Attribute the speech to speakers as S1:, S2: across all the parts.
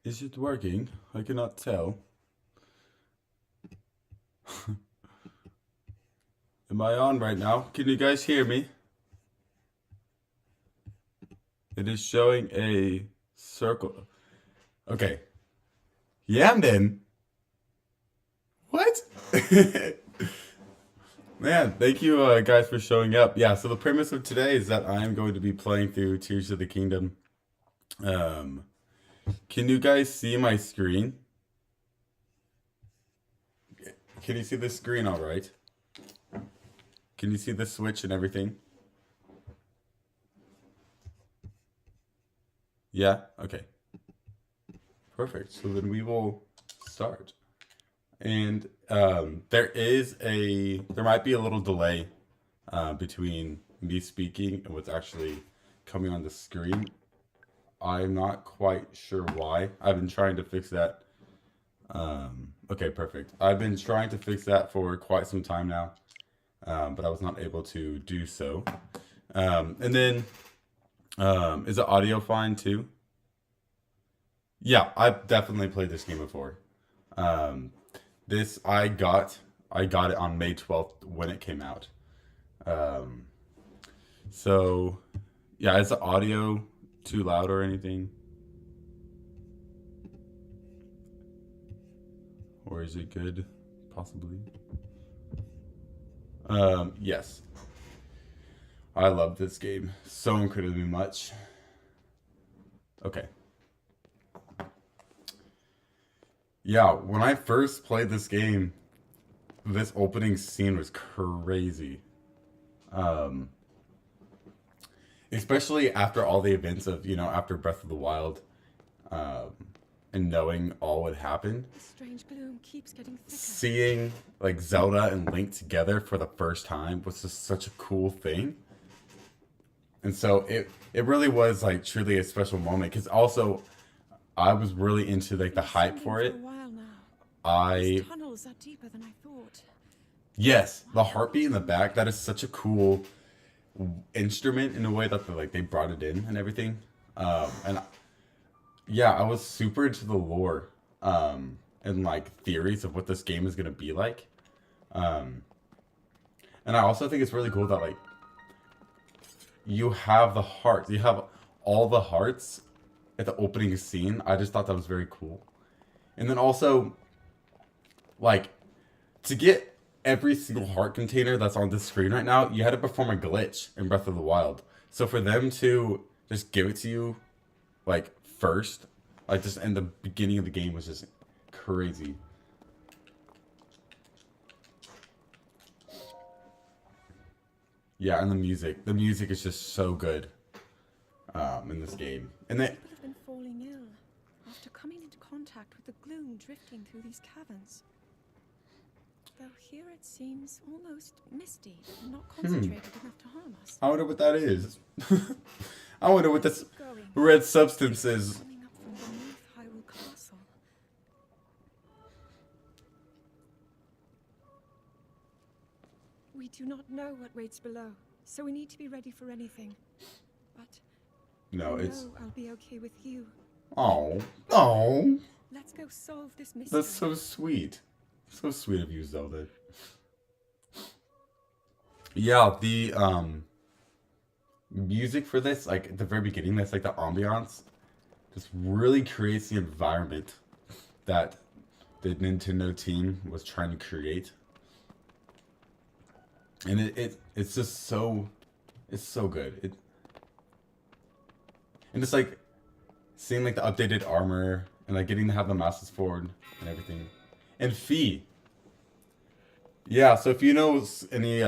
S1: Is it working? I cannot tell. Am I on right now? Can you guys hear me? It is showing a circle. Okay. Yeah, then. What? Man, thank you guys for showing up. Yeah, so the premise of today is that I am going to be playing through Tears of the Kingdom. Um, can you guys see my screen? Can you see the screen all right? Can you see the switch and everything? Yeah? Okay. Perfect. So then we will start. And there might be a little delay between me speaking and what's actually coming on the screen. I'm not quite sure why. I've been trying to fix that. Okay, perfect. I've been trying to fix that for quite some time now, but I was not able to do so. And then, is the audio fine too? Yeah, I've definitely played this game before. Um, this I got it on May 12th when it came out. Um, so yeah, is the audio too loud or anything? Or is it good? Possibly. Yes. I love this game so incredibly much. Okay. Yeah, when I first played this game, this opening scene was crazy. Um, Especially after all the events of, after Breath of the Wild, um, and knowing all what happened,
S2: The strange gloom keeps getting thicker.
S1: seeing like Zelda and Link together for the first time was just such a cool thing. And so it really was like truly a special moment because also I was really into like the
S2: Been
S1: hype
S2: singing
S1: for
S2: for a
S1: it.
S2: while now. These
S1: I
S2: tunnels are deeper than I thought.
S1: Yes, the heartbeat in the back, that is such a cool instrument in a way that they brought it in and everything. And yeah, I was super into the lore and like theories of what this game is gonna be like. Um, and I also think it's really cool that like you have the hearts, you have all the hearts at the opening scene. I just thought that was very cool. And then also like to get every single heart container that's on this screen right now, you had to perform a glitch in Breath of the Wild. So for them to just give it to you like first, like just in the beginning of the game was just crazy. Yeah, and the music is just so good in this game. And they,
S2: People have been falling ill after coming into contact with the gloom drifting through these caverns. Though here it seems almost misty and not concentrated enough to harm us.
S1: I wonder what that is. I wonder what this
S2: Keep going.
S1: red substance is.
S2: Coming up from beneath Hyrule Castle. We do not know what waits below, so we need to be ready for anything. But
S1: No,
S2: I
S1: it's
S2: know I'll be okay with you.
S1: oh oh.
S2: Let's go solve this mystery.
S1: That's so sweet. So sweet of you, Zelda. Yeah, the music for this, like at the very beginning, that's like the ambiance, just really creates the environment that the Nintendo team was trying to create. And it's just so it's so good. And just like seeing like the updated armor and like getting to have the Master Sword and everything. And Fee. Yeah, so if you know any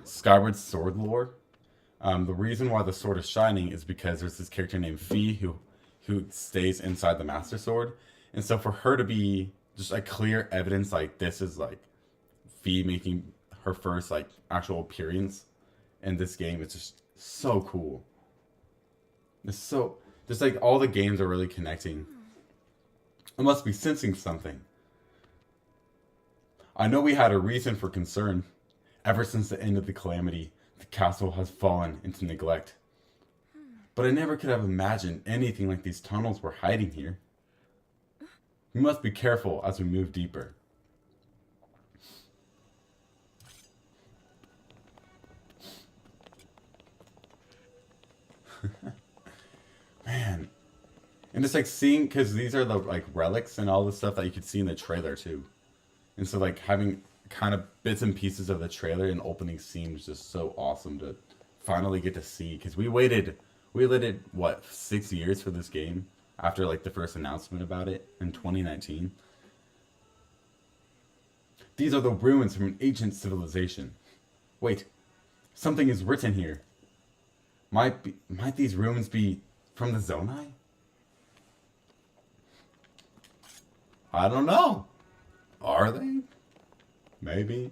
S1: Skyward Sword lore, the reason why the sword is shining is because there's this character named Fee who stays inside the Master Sword, and so for her to be just like clear evidence like this is like Fee making her first like actual appearance in this game, it's just so cool. It's so just like all the games are really connecting. It must be sensing something. I know we had a reason for concern. Ever since the end of the calamity, the castle has fallen into neglect. But I never could have imagined anything like these tunnels were hiding here. We must be careful as we move deeper. Man. And it's like seeing, because these are the like relics and all the stuff that you could see in the trailer too. And so like having kind of bits and pieces of the trailer and opening scene was just so awesome to finally get to see. Because we waited what, 6 years for this game after like the first announcement about it in 2019. These are the ruins from an ancient civilization. Wait, something is written here. Might these ruins be from the Zonai? I don't know. Are they? Maybe.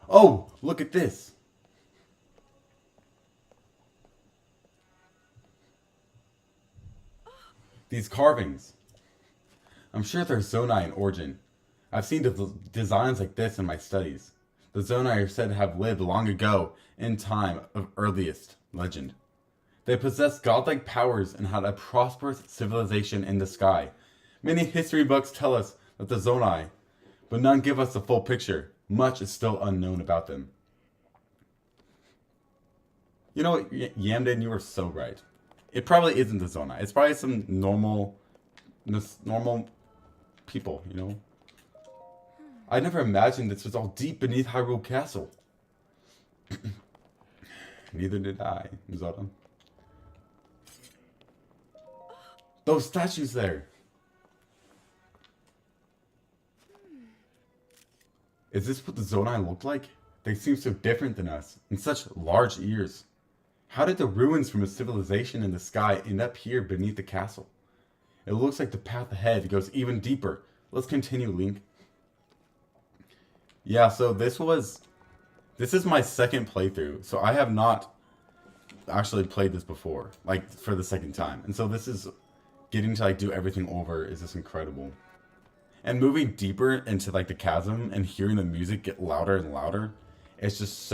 S1: Oh, look at this. These carvings. I'm sure they're Zonai in origin. I've seen designs like this in my studies. The Zonai are said to have lived long ago in time of earliest legend. They possessed godlike powers and had a prosperous civilization in the sky. Many history books tell us that the Zonai, but none give us the full picture. Much is still unknown about them. You know what, Yamden, you were so right. It probably isn't the Zonai. It's probably some normal people, you know? I never imagined this was all deep beneath Hyrule Castle. Neither did I, Zora. Those statues there. Is this what the Zonai looked like? They seem so different than us, and such large ears. How did the ruins from a civilization in the sky end up here beneath the castle? It looks like the path ahead goes even deeper. Let's continue, Link. Yeah, so this is my second playthrough, so I have not actually played this before, like for the second time. And so this is getting to like do everything over is just incredible. And moving deeper into like the chasm and hearing the music get louder and louder, it's just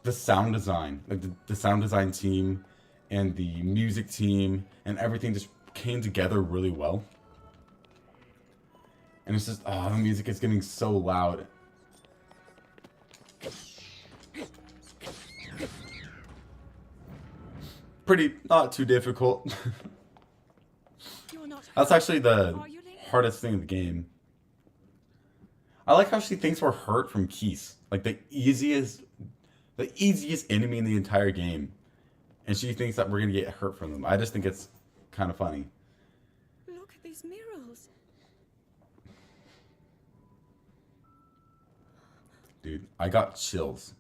S1: the sound design, like the sound design team and the music team and everything just came together really well. And it's just, oh, the music is getting so loud. Pretty, not too difficult. That's actually the hardest thing in the game. I like how she thinks we're hurt from Keese. Like the easiest enemy in the entire game. And she thinks that we're gonna get hurt from them. I just think it's kind of funny.
S2: Look at these murals.
S1: Dude, I got chills.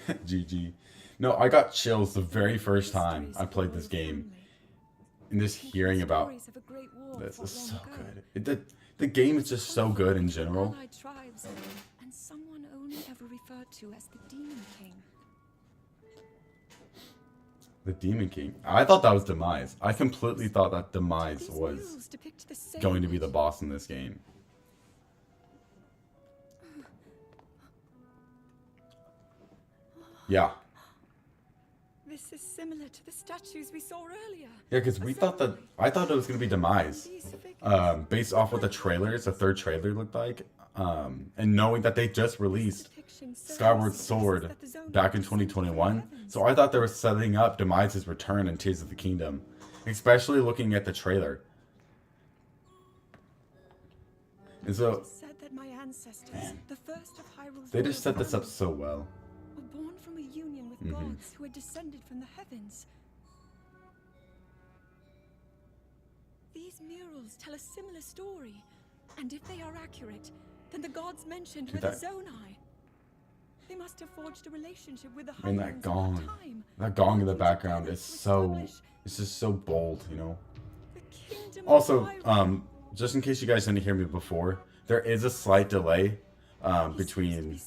S1: GG. No, I got chills the very first time I played this game. And just hearing about this is so good. The game is just so good in general.
S2: And someone only ever referred to as the Demon King.
S1: The Demon King. I thought that was Demise. I completely thought that Demise was going to be the boss in this game. Yeah.
S2: This is similar to the statues we saw earlier.
S1: Yeah, because I thought it was going to be Demise. Based off what the third trailer looked like. And knowing that they just released Skyward Sword back in 2021. So I thought they were setting up Demise's return in Tears of the Kingdom. Especially looking at the trailer. And so, man, they just set this up so well.
S2: Were born from a union with gods who had descended from the heavens. These murals tell a similar story, and if they are accurate, then the gods mentioned were the Zonai. They must have forged a relationship with the
S1: And that gong in the background is so, it's just so bold, you know. Also, just in case you guys didn't hear me before, there is a slight delay between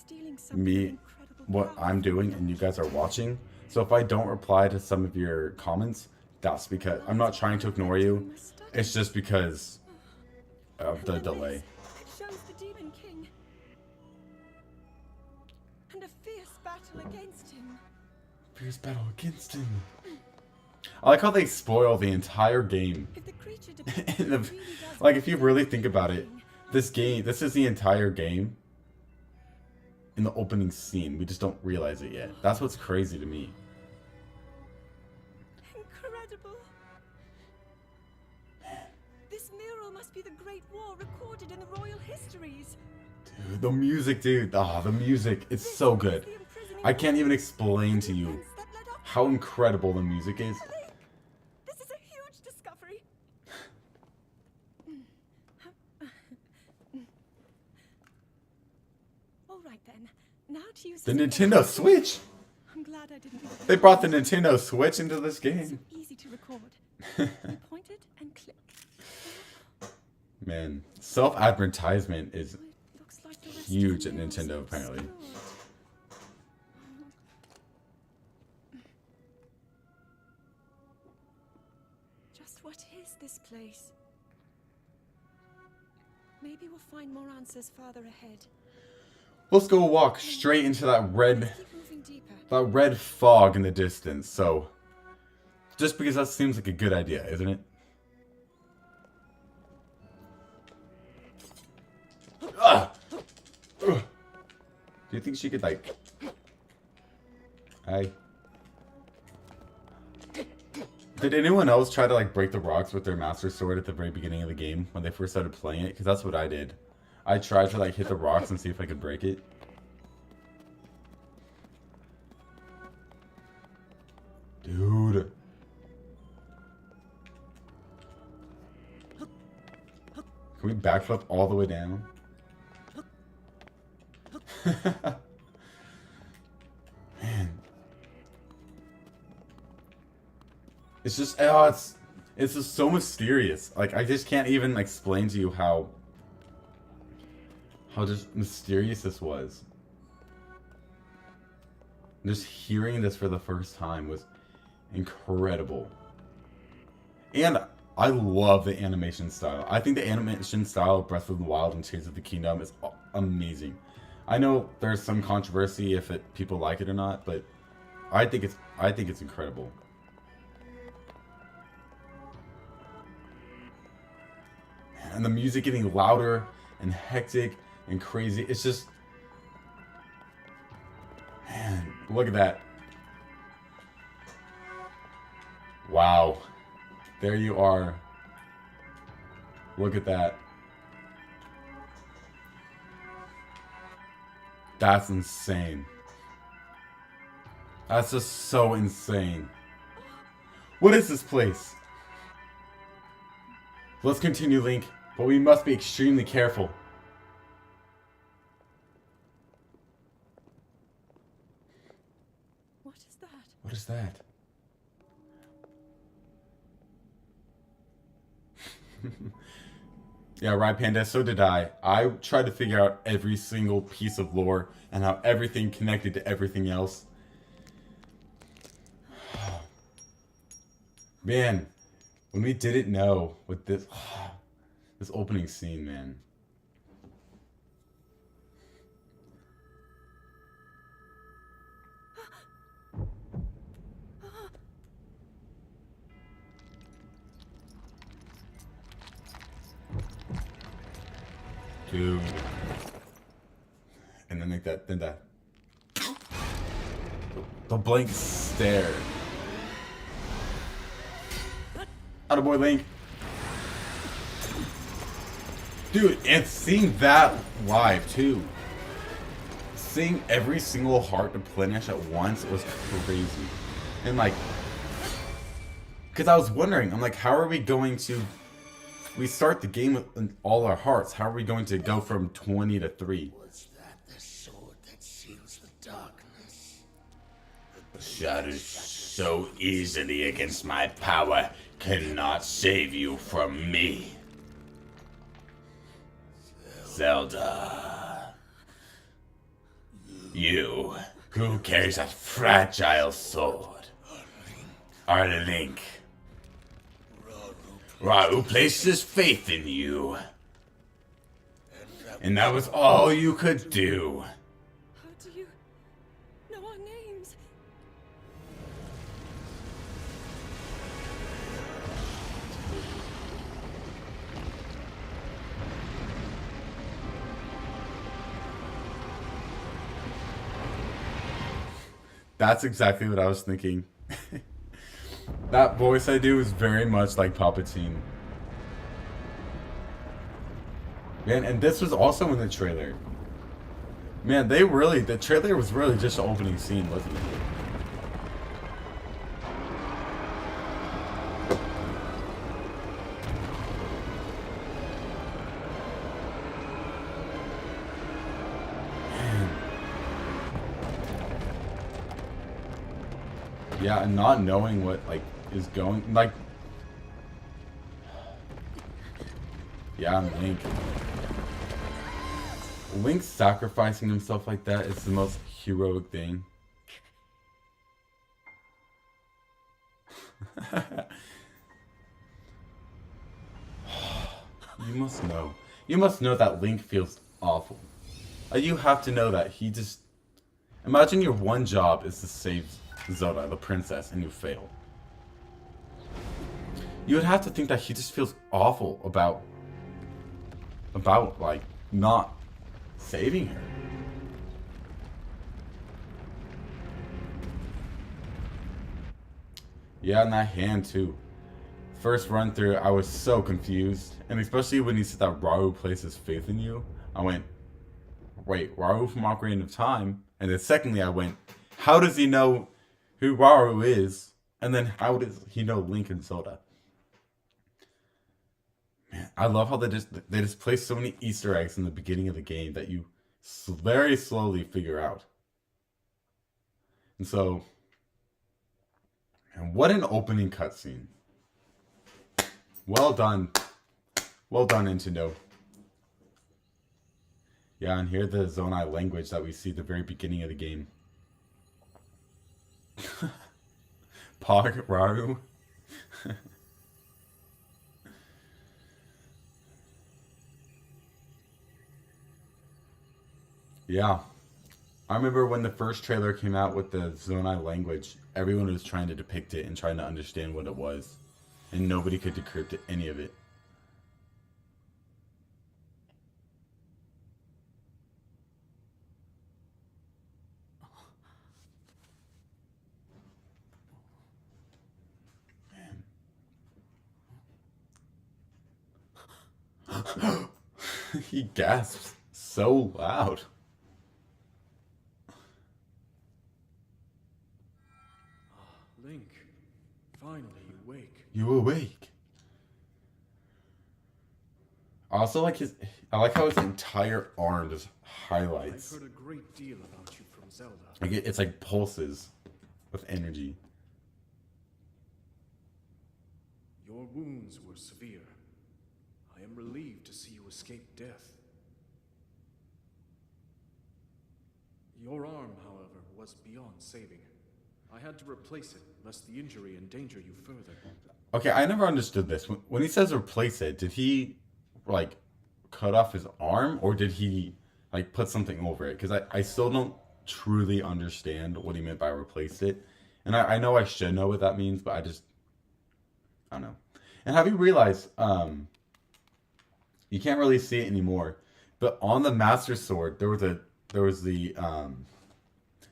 S1: me, what I'm doing, and you guys are watching. So if I don't reply to some of your comments, that's because I'm not trying to ignore you. It's just because of the delay.
S2: It shows the Demon King and a fierce battle against him.
S1: Fierce battle against him. I like how they spoil the entire game.
S2: If the creature
S1: In the-
S2: really does
S1: like, if you really think about it, this is the entire game in the opening scene. We just don't realize it yet. That's what's crazy to me.
S2: Incredible. This mural must be the Great War recorded in the royal histories.
S1: Dude, the music, dude. Oh, the music. It's so good. I can't even explain to you how incredible the music is.
S2: This is a huge discovery. All right then. Now to use
S1: The
S2: this
S1: Nintendo
S2: again.
S1: Switch.
S2: I'm glad I didn't.
S1: They brought the Nintendo Switch into this
S2: So
S1: game.
S2: easy to record. You point it and click.
S1: Man, self-advertisement is
S2: It looks like the rest
S1: huge
S2: of
S1: at
S2: the murals
S1: Nintendo,
S2: are
S1: apparently.
S2: obscured. Just what is this place? Maybe we'll find more answers farther ahead.
S1: Let's go walk straight into that red
S2: Keep moving deeper.
S1: fog in the distance. So, just because that seems like a good idea, isn't it? Ugh. Ugh. Do you think she could like? Did anyone else try to like break the rocks with their Master Sword at the very beginning of the game when they first started playing it? Because that's what I did. I tried to like hit the rocks and see if I could break it. Dude. Can we backflip all the way down? Man. It's just, oh, it's just so mysterious. Like, I just can't even explain to you how just mysterious this was. Just hearing this for the first time was incredible. And I love the animation style. I think the animation style of Breath of the Wild and Tears of the Kingdom is amazing. I know there's some controversy if people like it or not, but I think it's incredible. And the music getting louder and hectic and crazy. It's just, man, look at that. Wow. There you are. Look at that. That's insane. That's just so insane. What is this place? Let's continue, Link, but we must be extremely careful.
S2: What is that?
S1: What is that? Yeah, right, Panda, so did I. I tried to figure out every single piece of lore and how everything connected to everything else. Man, when we didn't know with this this opening scene, man. Dude. And then like that, then that. The blank stare. Attaboy, Link. Dude, and seeing that live too. Seeing every single heart replenish at once was crazy. And like, because I was wondering, I'm like, how are we going to... We start the game with all our hearts. How are we going to go from 20 to 3?
S3: Was that the sword that seals the darkness?
S4: Shatters so easily against my power cannot save you from me. Zelda. You, who carries a fragile sword, are Link. Rahu placed his faith in you. And that was all you could do.
S2: How do you know our names?
S1: That's exactly what I was thinking. That voice I do is very much like Palpatine. Man, and this was also in the trailer. Man, the trailer was really just the opening scene, wasn't it? Yeah, and not knowing what, like, is going, like... Yeah, Link. Link sacrificing himself like that is the most heroic thing. You must know. You must know that Link feels awful. You have to know that he just... Imagine your one job is to save Zelda, the princess, and you fail. You would have to think that he just feels awful about like, not saving her. Yeah, and that hand too. First run through, I was so confused. And especially when he said that Rauru places faith in you, I went, wait, Rauru from Ocarina of Time? And then secondly, I went, how does he know who Rauru is? And then how does he know Link and Zelda? Man, I love how they just place so many Easter eggs in the beginning of the game that you very slowly figure out. And so, and what an opening cutscene. Well done. Well done, Nintendo. Yeah, and here the Zonai language that we see at the very beginning of the game. Pog Raru. Yeah. I remember when the first trailer came out with the Zonai language, everyone was trying to depict it and trying to understand what it was. And nobody could decrypt any of it. Man. He gasps so loud.
S5: Link, finally you wake.
S1: You awake. I also like I like how his entire arm just highlights.
S5: I've heard a great deal about you from Zelda.
S1: Like it's like pulses with energy.
S5: Your wounds were severe. I am relieved to see you escape death. Your arm, however, was beyond saving. I had to replace it, lest the injury endanger you further.
S1: Okay, I never understood this. When he says replace it, did he, like, cut off his arm? Or did he, like, put something over it? Because I still don't truly understand what he meant by replace it. And I know I should know what that means, but I don't know. And have you realized, you can't really see it anymore, but on the Master Sword, there was the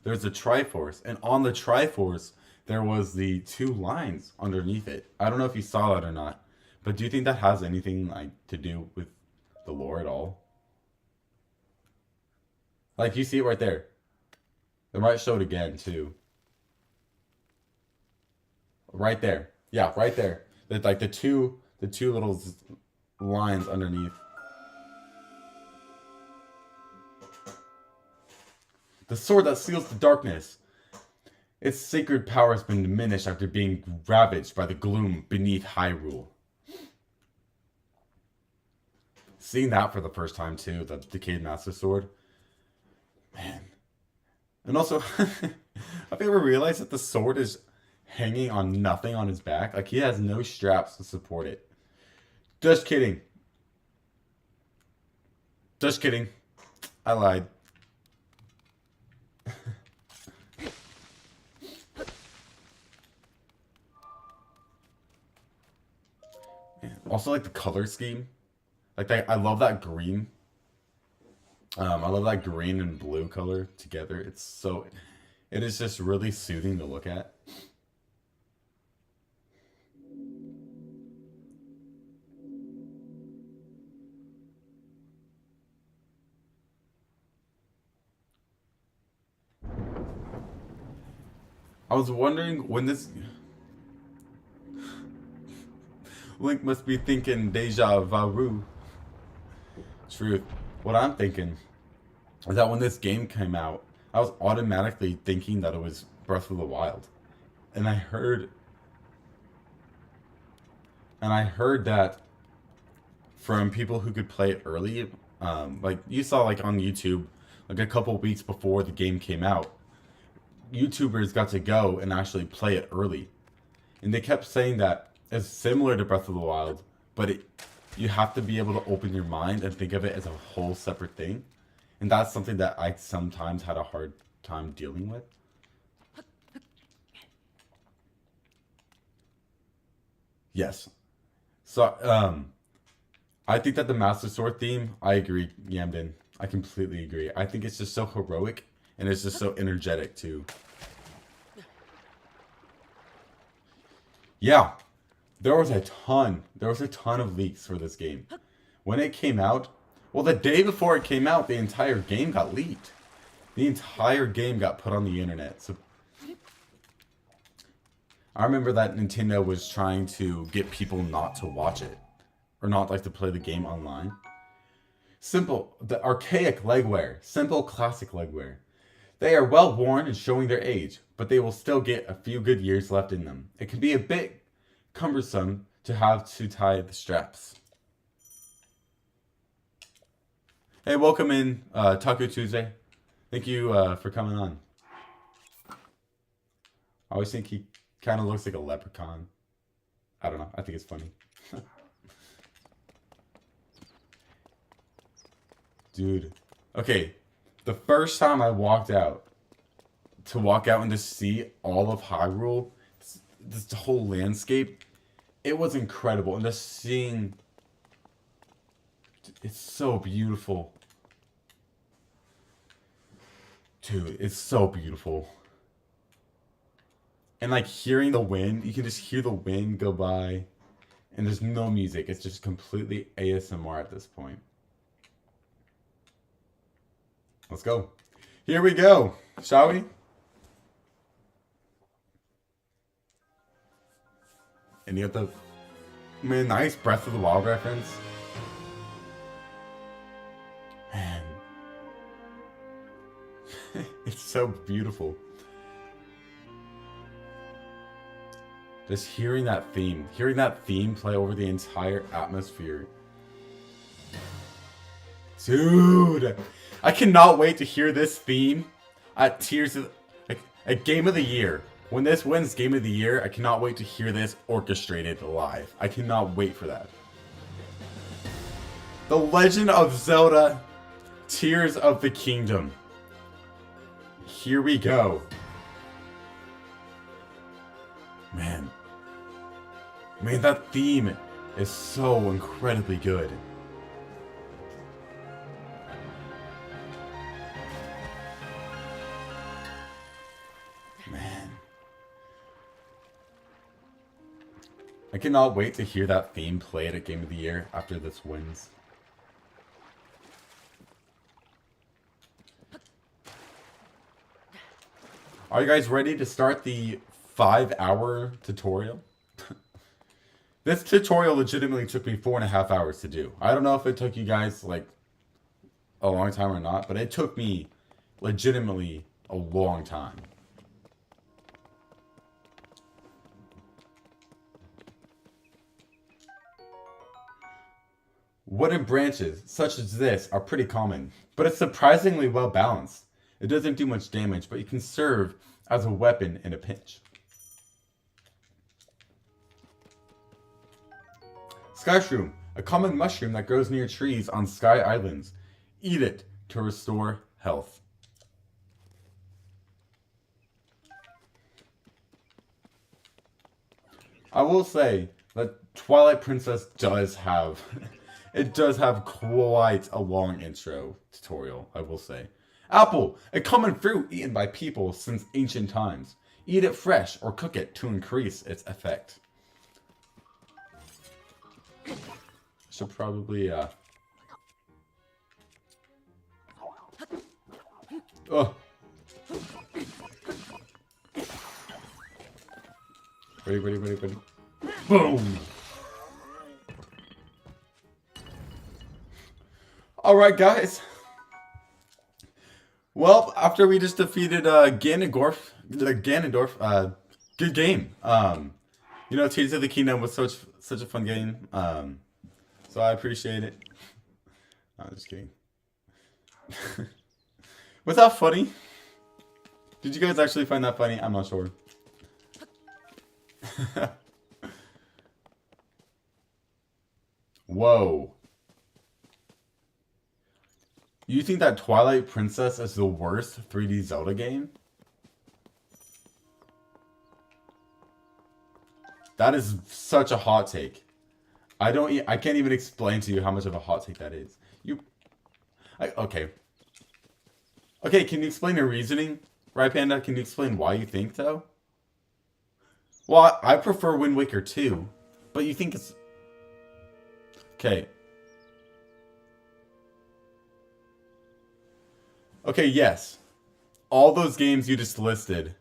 S1: Triforce, and on the Triforce, there was the two lines underneath it. I don't know if you saw that or not, but do you think that has anything, like, to do with the lore at all? Like, you see it right there. They might show it again, too. Right there. Yeah, right there. Like, the two little lines underneath. The sword that seals the darkness. Its sacred power has been diminished after being ravaged by the gloom beneath Hyrule. Seeing that for the first time too, the Decayed Master Sword. Man. And also, have you ever realized that the sword is hanging on nothing on his back? Like, he has no straps to support it. Just kidding. Just kidding. I lied. Also, like, the color scheme. Like, I love that green. I love that green and blue color together. It's so... It is just really soothing to look at. I was wondering when this... Link must be thinking deja vu. Truth. What I'm thinking is that when this game came out, I was automatically thinking that it was Breath of the Wild. And I heard that from people who could play it early, like you saw like on YouTube, like a couple weeks before the game came out, YouTubers got to go and actually play it early. And they kept saying that it's similar to Breath of the Wild, but you have to be able to open your mind and think of it as a whole separate thing. And that's something that I sometimes had a hard time dealing with. Yes. So, I think that the Master Sword theme, I agree, Yamden. I completely agree. I think it's just so heroic, and it's just so energetic, too. Yeah. There was a ton of leaks for this game. When it came out, well, the day before it came out, the entire game got leaked. The entire game got put on the internet. So I remember that Nintendo was trying to get people not to watch it, or not like to play the game online. Simple, the archaic legwear, simple classic legwear. They are well worn and showing their age, but they will still get a few good years left in them. It can be a bit cumbersome to have to tie the straps. Hey, welcome in, Taco Tuesday. Thank you for coming on. I always think he kind of looks like a leprechaun. I don't know. I think it's funny. Dude. Okay. The first time I walked out, and to see all of Hyrule, this whole landscape, it was incredible. And just seeing... It's so beautiful. Dude, it's so beautiful. And like hearing the wind, you can just hear the wind go by. And there's no music. It's just completely ASMR at this point. Let's go. Here we go. Shall we? Any of the... Man, nice Breath of the Wild reference. Man. It's so beautiful. Just hearing that theme play over the entire atmosphere. Dude, I cannot wait to hear this theme at Tears of... at Game of the Year. When this wins Game of the Year, I cannot wait to hear this orchestrated live. I cannot wait for that. The Legend of Zelda Tears of the Kingdom. Here we go. Man, that theme is so incredibly good. Man. I cannot wait to hear that theme played at Game of the Year after this wins. Are you guys ready to start the 5-hour tutorial? This tutorial legitimately took me 4.5 hours to do. I don't know if it took you guys like a long time or not, but it took me legitimately a long time. Wooden branches, such as this, are pretty common, but it's surprisingly well balanced. It doesn't do much damage, but it can serve as a weapon in a pinch. Skyshroom, a common mushroom that grows near trees on Sky Islands. Eat it to restore health. I will say that Twilight Princess does have... it does have quite a long intro tutorial, I will say. Apple, a common fruit eaten by people since ancient times. Eat it fresh or cook it to increase its effect. Should probably, Oh. Ready. Boom! Alright, guys. Well, after we just defeated Ganondorf, good game. You know, Tears of the Kingdom was such a fun game. So I appreciate it. I'm just kidding. Was that funny? Did you guys actually find that funny? I'm not sure. Whoa. You think that Twilight Princess is the worst 3D Zelda game? That is such a hot take. I can't even explain to you how much of a hot take that is. Okay. Okay, can you explain your reasoning? Right, Panda? Can you explain why you think so? Well, I prefer Wind Waker 2, but you think it's... Okay. Okay, yes. All those games you just listed.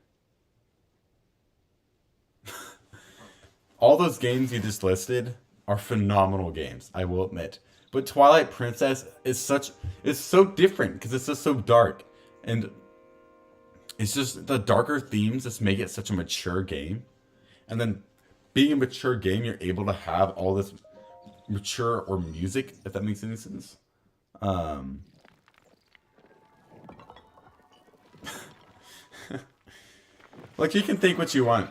S1: All those games you just listed are phenomenal games, I will admit. But Twilight Princess is so different because it's just so dark. And it's just the darker themes just make it such a mature game. And then being a mature game, you're able to have all this mature or music, if that makes any sense. Like, you can think what you want.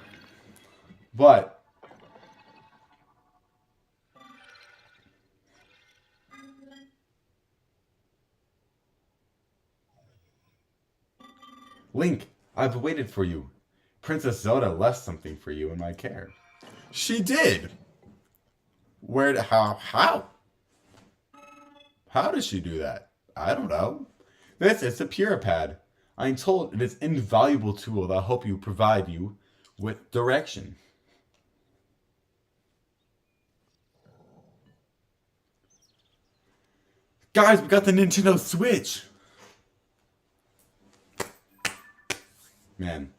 S1: But Link, I've waited for you. Princess Zelda left something for you in my care. She did! How? How does she do that? I don't know. This is a Puripad. I am told it is an invaluable tool that will help you provide you with direction. Guys, we got the Nintendo Switch! Man.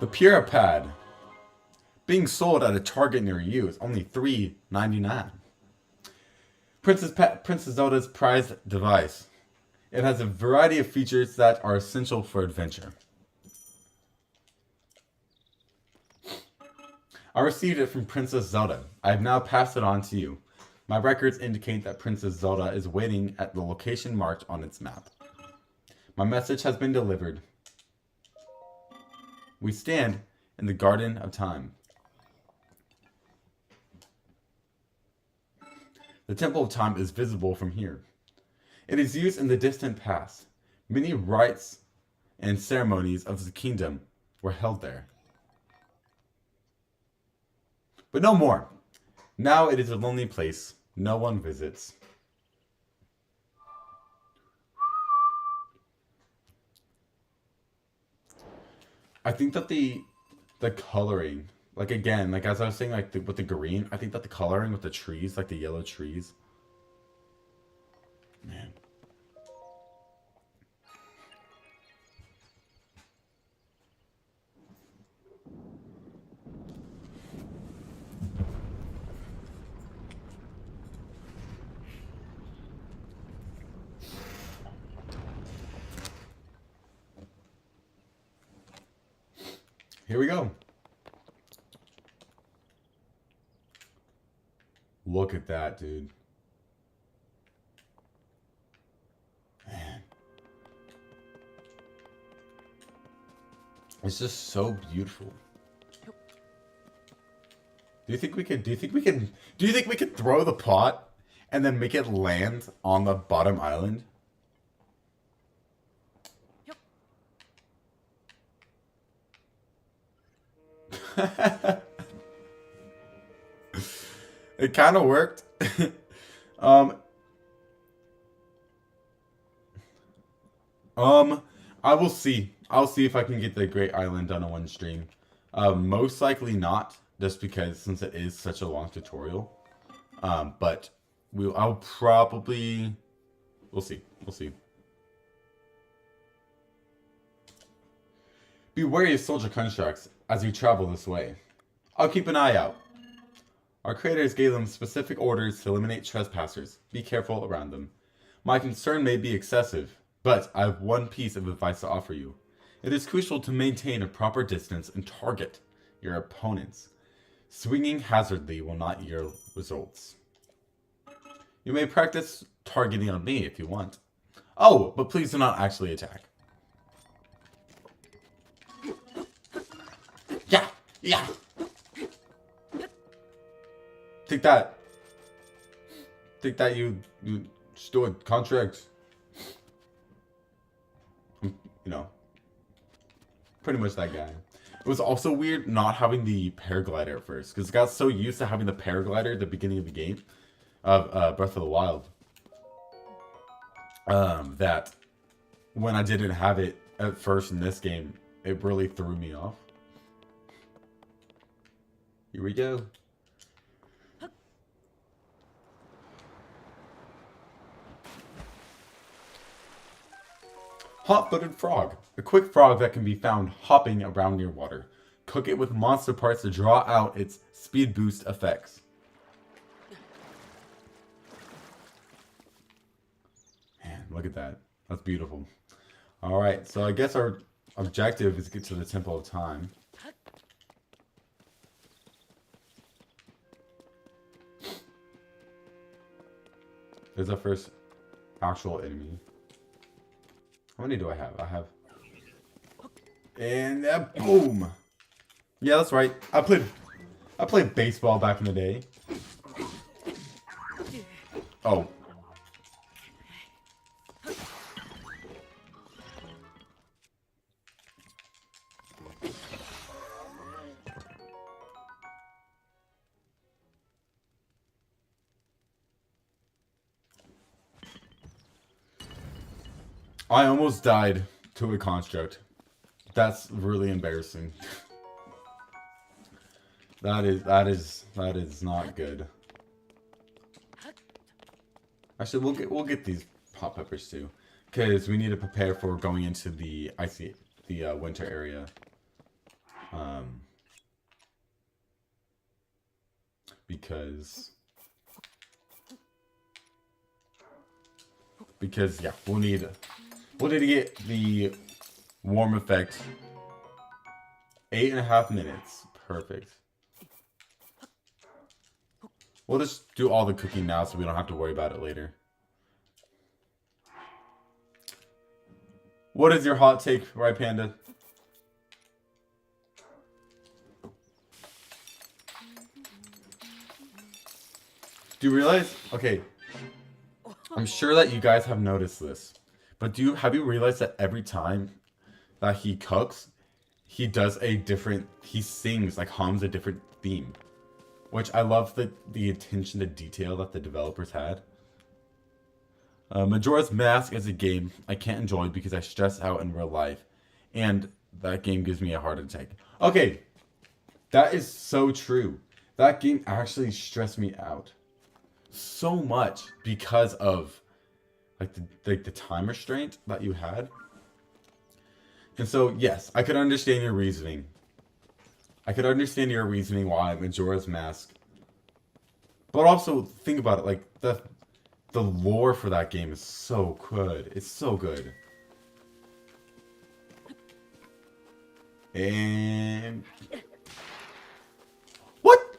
S1: The Puripad. Being sold at a Target near you is only $3.99. Princess Zelda's prized device. It has a variety of features that are essential for adventure. I received it from Princess Zelda. I have now passed it on to you. My records indicate that Princess Zelda is waiting at the location marked on its map. My message has been delivered. We stand in the Garden of Time. The Temple of Time is visible from here. It is used in the distant past. Many rites and ceremonies of the kingdom were held there. But no more. Now it is a lonely place. No one visits. I think that the coloring, like again, like as I was saying, like with the green, I think that the coloring with the trees, like the yellow trees, man. Here we go. Look at that, dude. Man. It's just so beautiful. Do you think we could throw the pot and then make it land on the bottom island? It kind of worked. I will see. I'll see if I can get the Great Island done on one stream. Most likely not, just because since it is such a long tutorial. But I'll probably, we'll see. We'll see. Be wary of soldier constructs as you travel this way. I'll keep an eye out. Our creators gave them specific orders to eliminate trespassers. Be careful around them. My concern may be excessive, but I have one piece of advice to offer you. It is crucial to maintain a proper distance and target your opponents. Swinging hazardly will not yield results. You may practice targeting on me if you want. Oh, but please do not actually attack. Yeah, yeah. Take that. Take that, you steward contract. You know, pretty much that guy. It was also weird not having the paraglider at first, because I got so used to having the paraglider at the beginning of the game of Breath of the Wild that when I didn't have it at first in this game, it really threw me off. Here we go. Hot-footed frog. A quick frog that can be found hopping around near water. Cook it with monster parts to draw out its speed boost effects. Man, look at that. That's beautiful. Alright, so I guess our objective is to get to the Temple of Time. There's our first actual enemy. How many do I have? I have... And boom! Yeah, that's right. I played baseball back in the day. Oh. I almost died to a construct. That's really embarrassing. That is not good. Actually, we'll get these pot peppers too, because we need to prepare for going into the winter area. Because yeah, we'll need to get the warm effect. 8.5 minutes. Perfect. We'll just do all the cooking now so we don't have to worry about it later. What is your hot take, right, Panda? Do you realize? Okay. I'm sure that you guys have noticed this. But have you realized that every time that he cooks, he sings, like hums a different theme. Which I love the attention to detail that the developers had. Majora's Mask as a game I can't enjoy because I stress out in real life. And that game gives me a heart attack. Okay, that is so true. That game actually stressed me out so much because of the time restraint that you had. And so, yes, I could understand your reasoning. I could understand your reasoning why Majora's Mask. But also, think about it, like, the lore for that game is so good. It's so good. And... What?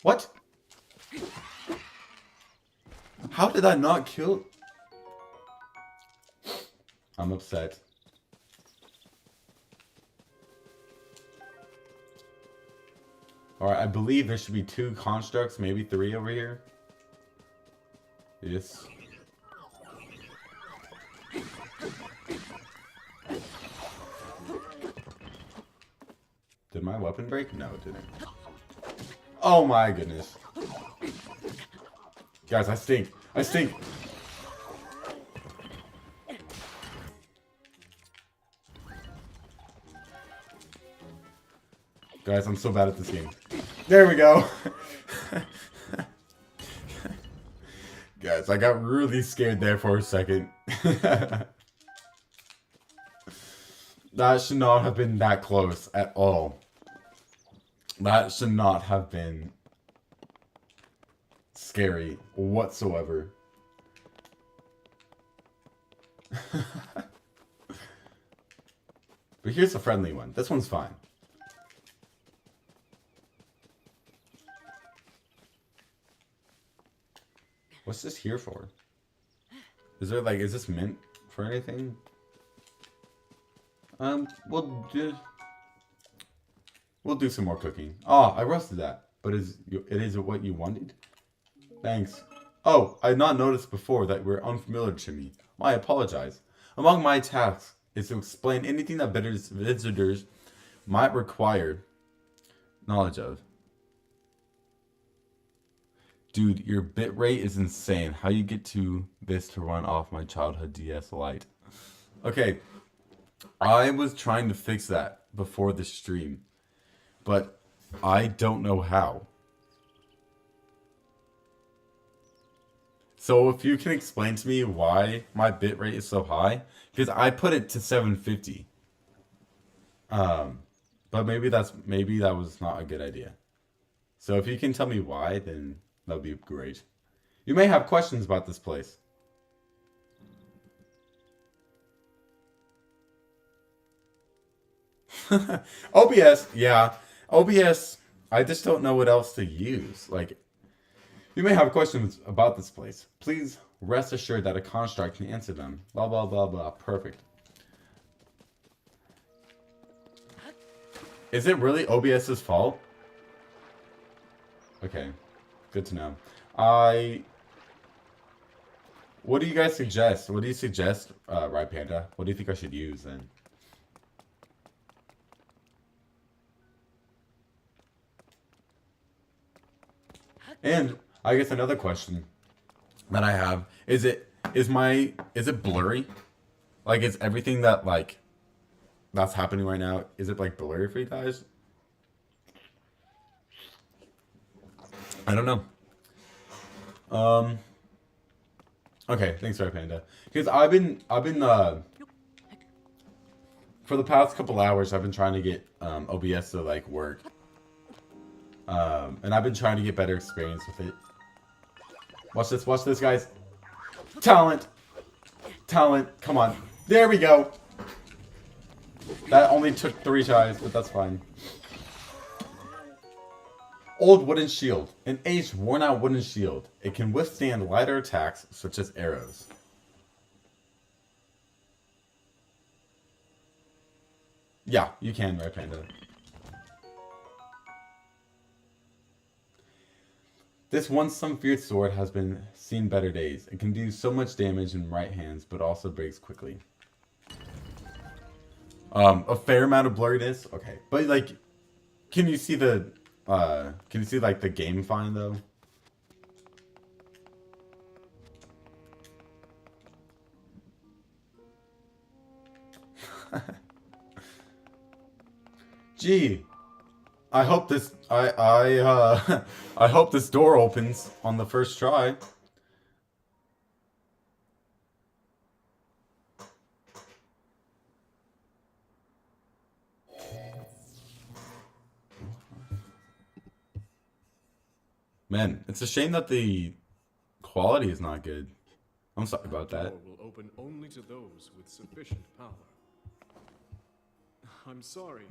S1: What? How did I not kill... I'm upset. Alright, I believe there should be 2 constructs, maybe 3 over here. Yes. Did my weapon break? No, it didn't. Oh my goodness. Guys, I stink. I stink. Guys, I'm so bad at this game. There we go. Guys, I got really scared there for a second. That should not have been that close at all. That should not have been scary whatsoever. But here's a friendly one. This one's fine. What's this here for? Is this meant for anything? We'll do some more cooking. Oh, I roasted that. But it is what you wanted? Thanks. Oh, I had not noticed before that we're unfamiliar to me. I apologize. Among my tasks is to explain anything that visitors might require knowledge of. Dude, your bitrate is insane. How you get to this to run off my childhood DS Lite? Okay, I was trying to fix that before the stream, but I don't know how. So if you can explain to me why my bitrate is so high, because I put it to 750. But maybe that was not a good idea. So if you can tell me why, then that would be great. You may have questions about this place. OBS, yeah. OBS, I just don't know what else to use. Like, you may have questions about this place. Please rest assured that a construct can answer them. Blah, blah, blah, blah. Perfect. Is it really OBS's fault? Okay. Good to know. What do you guys suggest? What do you suggest, Ride Panda? What do you think I should use then? And I guess another question that I have is it blurry? Like, is everything that's happening right now, is it like blurry for you guys? I don't know. Okay, thanks, Red Panda. Because I've been for the past couple hours I've been trying to get OBS to like work. And I've been trying to get better experience with it. Watch this, guys. Talent, come on. There we go. That only took 3 tries, but that's fine. Old wooden shield. An aged, worn-out wooden shield. It can withstand lighter attacks, such as arrows. Yeah, you can, Red Panda. This once some feared sword has been seen better days. It can do so much damage in right hands, but also breaks quickly. A fair amount of blurriness. Okay, but like, can you see like the game fine though? Gee, I hope this I hope this door opens on the first try. Man, it's a shame that the quality is not good. I'm sorry about that.
S5: The door will open only to those with sufficient power. I'm sorry.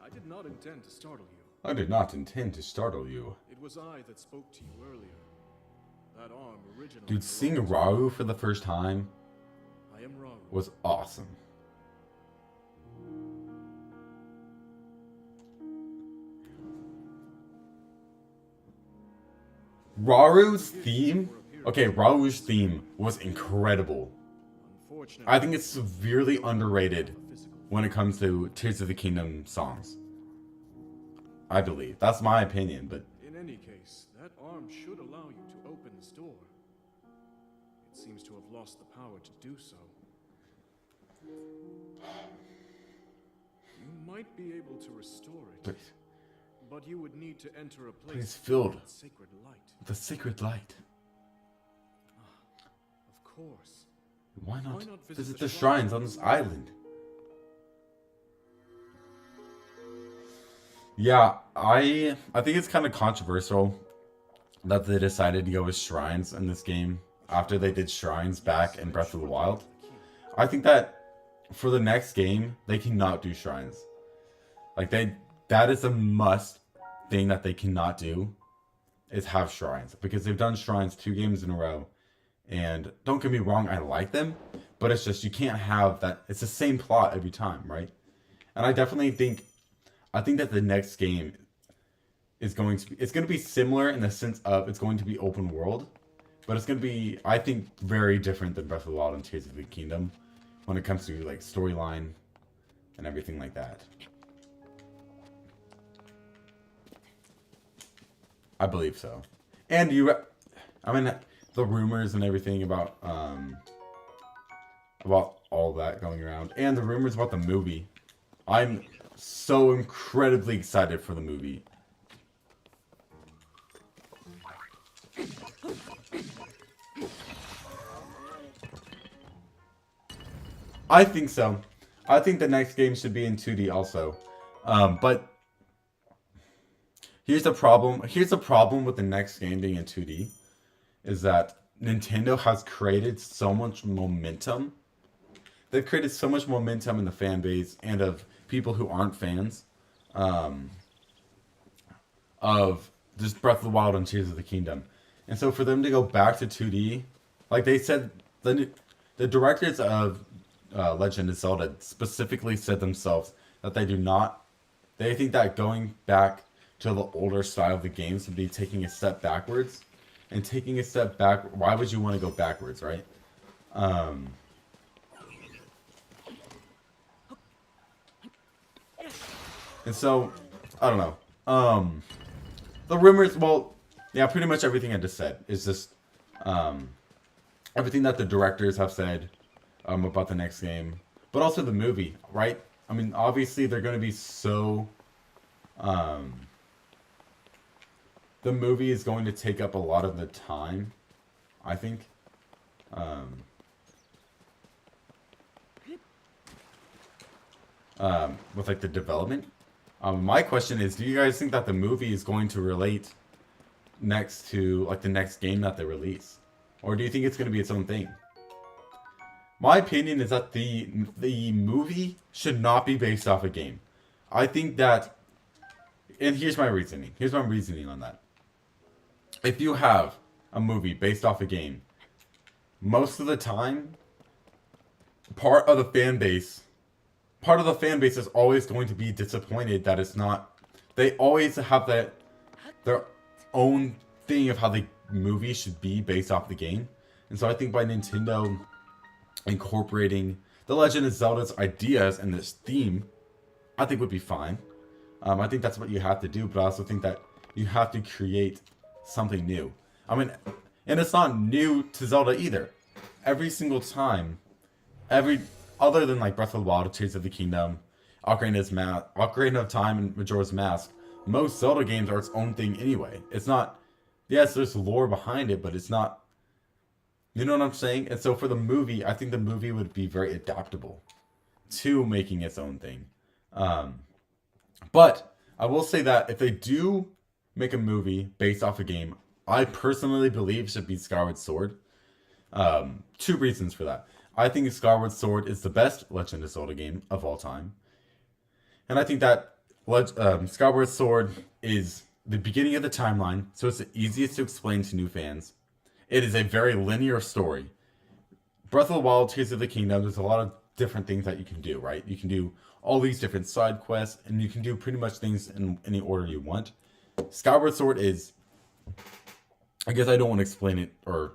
S5: I did not intend to startle you.
S1: I did not intend to startle you.
S5: It was I that spoke to you earlier. That arm originally...
S1: Dude, seeing Raoh for the first time
S5: I am Raoh.
S1: was awesome. Raoh's theme? Okay, Raoh's theme was incredible. I think it's severely underrated when it comes to Tears of the Kingdom songs. I believe. That's my opinion, but...
S5: In any case, that arm should allow you to open this door. It seems to have lost the power to do so. You might be able to restore it.
S1: But
S5: But you would need to enter a
S1: Place
S5: place
S1: filled
S5: with sacred light.
S1: with the sacred light.
S5: Of course.
S1: Why not
S5: not
S1: visit the shrines on this island? Yeah, I think it's kind of controversial that they decided to go with shrines in this game after they did shrines back in Breath of the Wild. I think that for the next game, they cannot do shrines. Like that is a must thing that they cannot do is have shrines, because they've done shrines 2 games in a row. And don't get me wrong, I like them, but it's just you can't have that. It's the same plot every time, right? And I definitely think that the next game is going to be similar in the sense of it's going to be open world, but it's going to be, I think, very different than Breath of the Wild and Tears of the Kingdom when it comes to like storyline and everything like that. I believe so. And the rumors and everything about all that going around, and the rumors about the movie. I'm so incredibly excited for the movie. I think so. I think the next game should be in 2D also. But here's the problem. Here's the problem with the next game being in 2D. Is that Nintendo has created so much momentum. They've created so much momentum in the fan base and of people who aren't fans of just Breath of the Wild and Tears of the Kingdom. And so for them to go back to 2D, like they said, the directors of Legend of Zelda specifically said themselves that they think that going back to the older style of the games would be taking a step backwards. And taking a step back, why would you want to go backwards, right? And so, I don't know. The rumors, well, yeah, pretty much everything I just said is just everything that the directors have said about the next game, but also the movie, right? I mean, obviously they're going to be so. The movie is going to take up a lot of the time, I think. With like the development. My question is, do you guys think that the movie is going to relate next to like the next game that they release? Or do you think it's going to be its own thing? My opinion is that the movie should not be based off a game. I think that, and here's my reasoning. Here's my reasoning on that. If you have a movie based off a game, most of the time, part of the fan base is always going to be disappointed that it's not. They always have their own thing of how the movie should be based off the game. And so I think by Nintendo incorporating The Legend of Zelda's ideas and this theme, I think would be fine. I think that's what you have to do, but I also think that you have to create something new. I mean, and it's not new to Zelda either. Every single time, other than like Breath of the Wild, Tears of the Kingdom, Ocarina of Time, and Majora's Mask, most Zelda games are its own thing anyway. It's not, yes, there's lore behind it, but it's not, you know what I'm saying? And so for the movie, I think the movie would be very adaptable to making its own thing. But I will say that if they do make a movie based off a game, I personally believe it should be Skyward Sword. 2 reasons for that. I think Skyward Sword is the best Legend of Zelda game of all time. And I think that Skyward Sword is the beginning of the timeline, so it's the easiest to explain to new fans. It is a very linear story. Breath of the Wild, Tears of the Kingdom, there's a lot of different things that you can do, right? You can do all these different side quests, and you can do pretty much things in any order you want. Skyward Sword is, I guess I don't want to explain it or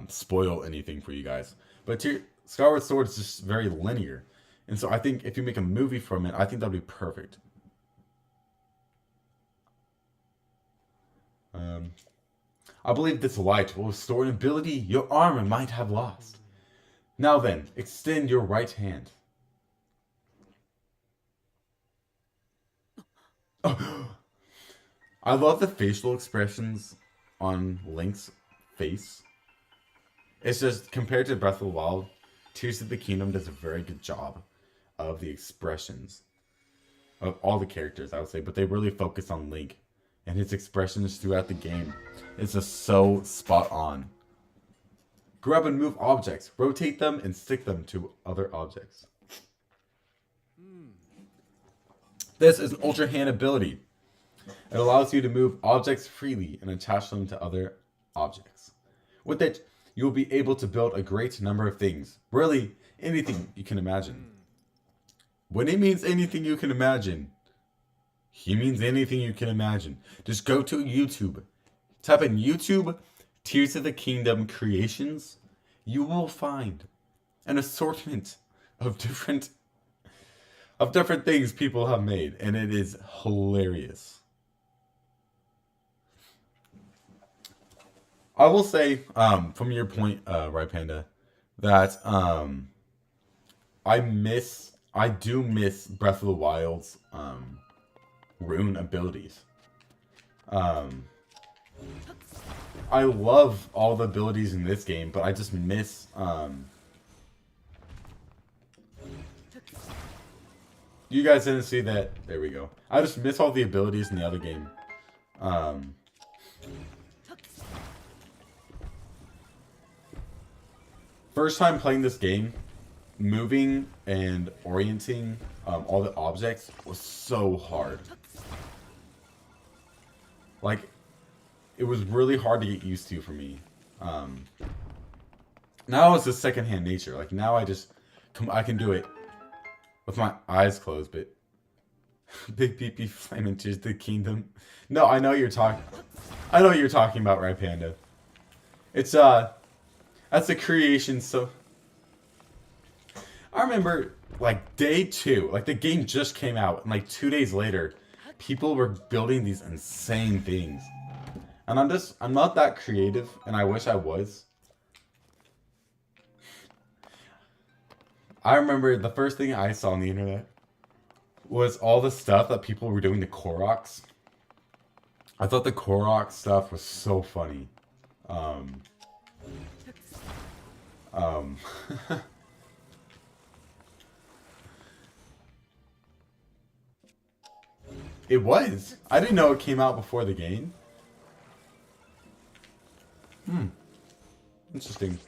S1: spoil anything for you guys, but Skyward Sword is just very linear. And so I think if you make a movie from it, I think that would be perfect. I believe this light will restore an ability your armor might have lost. Now then, extend your right hand. I love the facial expressions on Link's face. It's just, compared to Breath of the Wild, Tears of the Kingdom does a very good job of the expressions of all the characters, I would say, but they really focus on Link and his expressions throughout the game. It's just so spot on. Grab and move objects, rotate them, and stick them to other objects. This is an Ultra Hand ability. It allows you to move objects freely and attach them to other objects. With it, you will be able to build a great number of things. Really, anything you can imagine. When he means anything you can imagine, he means anything you can imagine. Just go to YouTube. Type in YouTube Tears of the Kingdom creations. You will find an assortment of different things people have made, and it is hilarious. I will say, from your point, right, Panda, that I do miss Breath of the Wild's rune abilities. I love all the abilities in this game, but I just miss you guys didn't see that. There we go. I just miss all the abilities in the other game. First time playing this game, moving and orienting all the objects was so hard. Like, it was really hard to get used to for me. Now it's a secondhand nature. Like, now I can do it with my eyes closed, but Big PP Flame and Tears of the Kingdom. No, I know you're talking about, right, Panda? It's that's a creation. So I remember, like, day 2, like, the game just came out, and like 2 days later, people were building these insane things. And I'm not that creative, and I wish I was. I remember the first thing I saw on the internet was all the stuff that people were doing to Koroks. I thought the Korok stuff was so funny. It was. I didn't know it came out before the game. Interesting.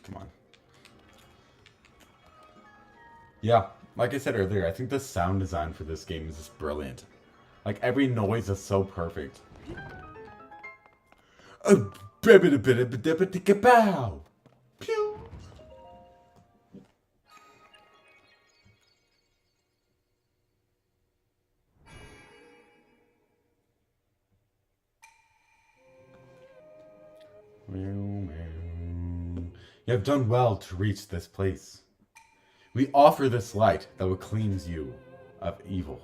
S1: Come on. Yeah, like I said earlier, I think the sound design for this game is just brilliant. Like, every noise is so perfect. Bow. Pew. You have done well to reach this place. We offer this light that will cleanse you of evil.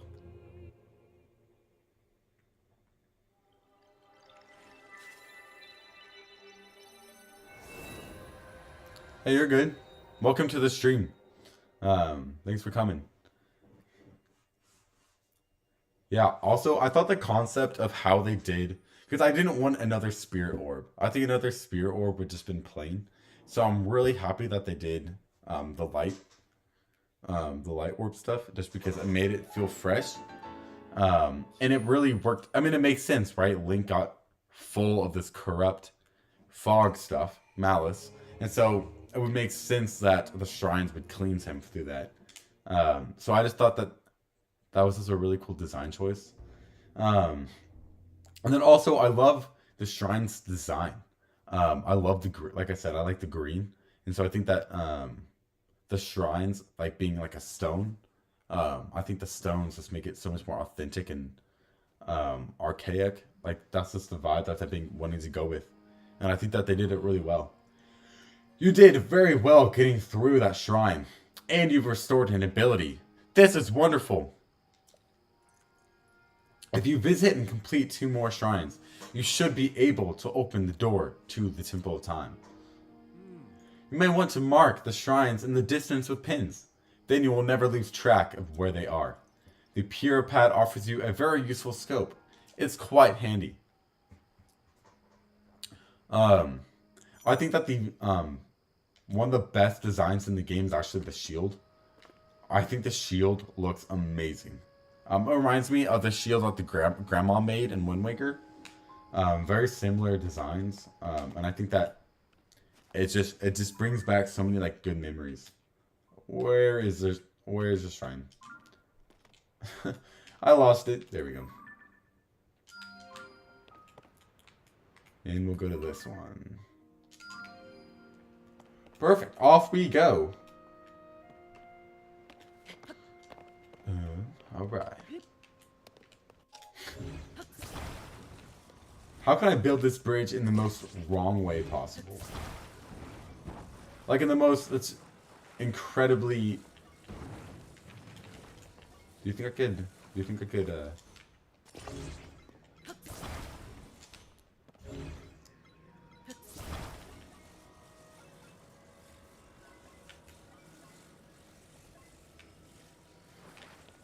S1: Hey, you're good. Welcome to the stream. Thanks for coming. Yeah, also, I thought the concept of how they did, because I didn't want another spirit orb. I think another spirit orb would just been plain. So I'm really happy that they did the light orb stuff, just because it made it feel fresh. And it really worked. I mean, it makes sense, right? Link got full of this corrupt fog stuff, malice. And so it would make sense that the shrines would cleanse him through that. So I just thought that was just a really cool design choice. And then also, I love the shrine's design. I love like I said, I like the green. And so I think that the shrines, like being like a stone, I think the stones just make it so much more authentic and archaic. Like, that's just the vibe that I've been wanting to go with. And I think that they did it really well. You did very well getting through that shrine. And you've restored an ability. This is wonderful. If you visit and complete 2 more shrines, you should be able to open the door to the Temple of Time. You may want to mark the shrines in the distance with pins. Then you will never lose track of where they are. The Pure Pad offers you a very useful scope. It's quite handy. I think that the one of the best designs in the game is actually the shield. I think the shield looks amazing. It reminds me of the shield that the grandma made in Wind Waker. Very similar designs, and I think that it just brings back so many like good memories. Where is the shrine? I lost it. There we go. And we'll go to this one. Perfect. Off we go. Alright. How can I build this bridge in the most wrong way possible? Like in the most, that's incredibly... Do you think I could,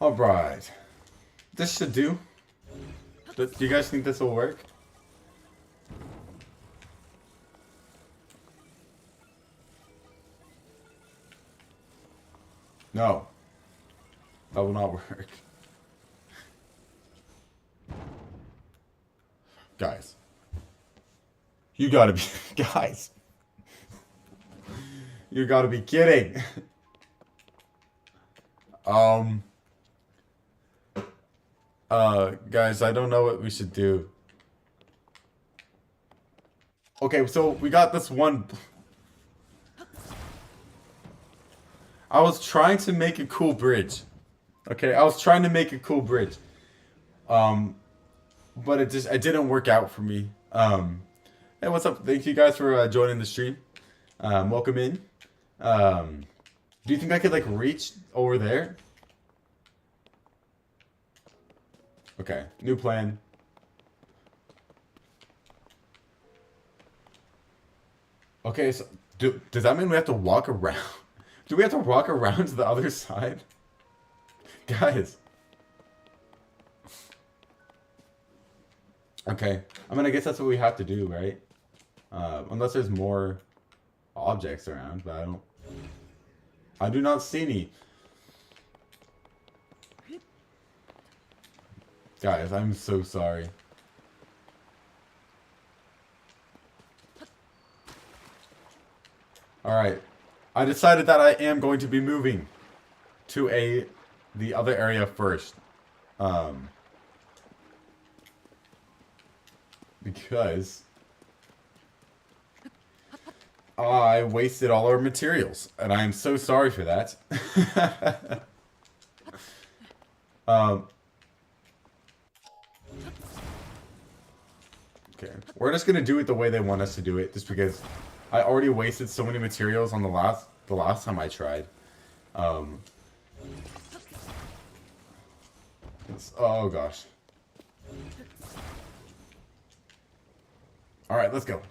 S1: Alright. This should do. Do you guys think this will work? No. That will not work. Guys. You gotta be... Guys. You gotta be kidding. Guys, I don't know what we should do. Okay, so we got this one... I was trying to make a cool bridge. Okay, I was trying to make a cool bridge. But it didn't work out for me. Hey, what's up? Thank you guys for joining the stream. Welcome in. Do you think I could like reach over there? Okay, new plan. Okay, so does that mean we have to walk around? Do we have to walk around to the other side? Guys. Okay. I mean, I guess that's what we have to do, right? Unless there's more objects around, but I do not see any. Guys, I'm so sorry. Alright. I decided that I am going to be moving to the other area first. Because I wasted all our materials, and I am so sorry for that. Okay, we're just gonna do it the way they want us to do it, just because I already wasted so many materials on the last time I tried. Oh gosh. All right, let's go.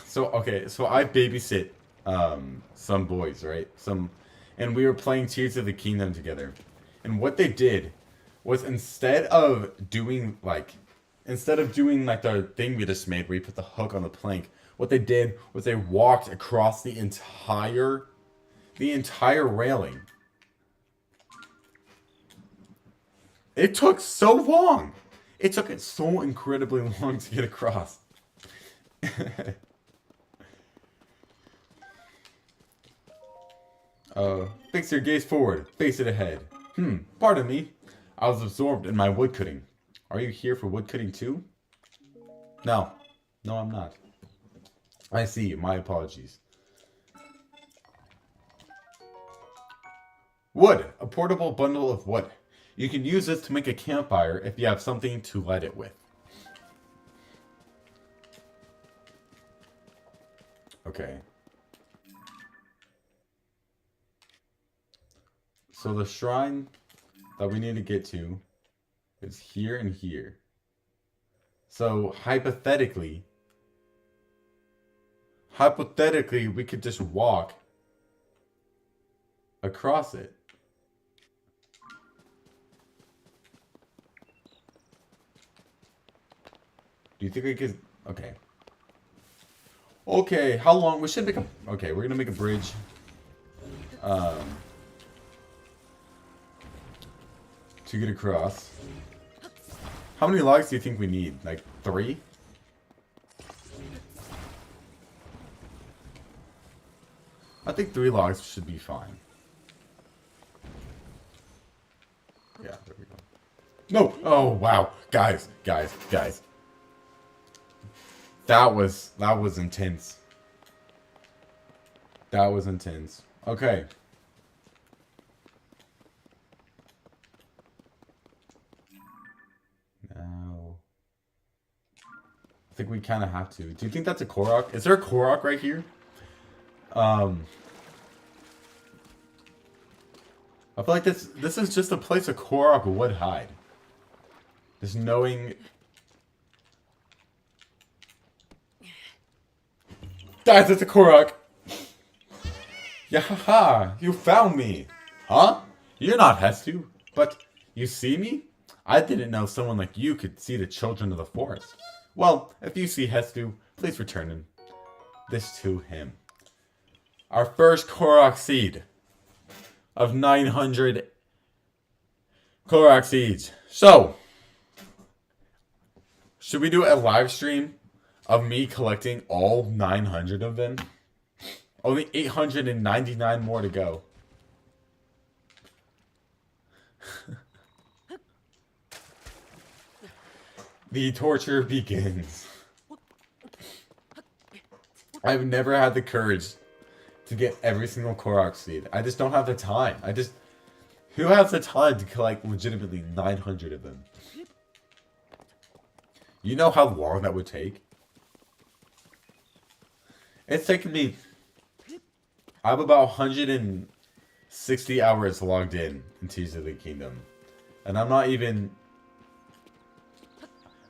S1: So I babysit some boys, right? And we were playing Tears of the Kingdom together. And what they did was instead of doing like the thing we just made where you put the hook on the plank, what they did was they walked across the entire railing. It took so long. It took it so incredibly long to get across. Fix your gaze forward. Face it ahead. Pardon me. I was absorbed in my woodcutting. Are you here for woodcutting too? No. No, I'm not. I see. My apologies. Wood. A portable bundle of wood. You can use this to make a campfire if you have something to light it with. Okay. So the shrine that we need to get to is here and here. So hypothetically, we could just walk across it. Do you think we could? Okay. Okay, how long? We should make a... Okay, we're gonna make a bridge. To get across. How many logs do you think we need? Like 3? I think 3 logs should be fine. Yeah, there we go. No! Oh, wow. Guys. That was intense. That was intense. Okay. Now, I think we kind of have to. Do you think that's a Korok? Is there a Korok right here? I feel like this is just a place a Korok would hide. Just knowing. Guys, it's a Korok. Yahaha, you found me. Huh? You're not Hestu, but you see me? I didn't know someone like you could see the children of the forest. Well, if you see Hestu, please return this to him. Our first Korok seed of 900 Korok seeds. So, should we do a live stream of me collecting all 900 of them? Only 899 more to go. The torture begins. I've never had the courage to get every single Korok seed. I just don't have the time. Who has the time to collect legitimately 900 of them? You know how long that would take? It's taken me... I have about 160 hours logged in Tears of the Kingdom. And I'm not even...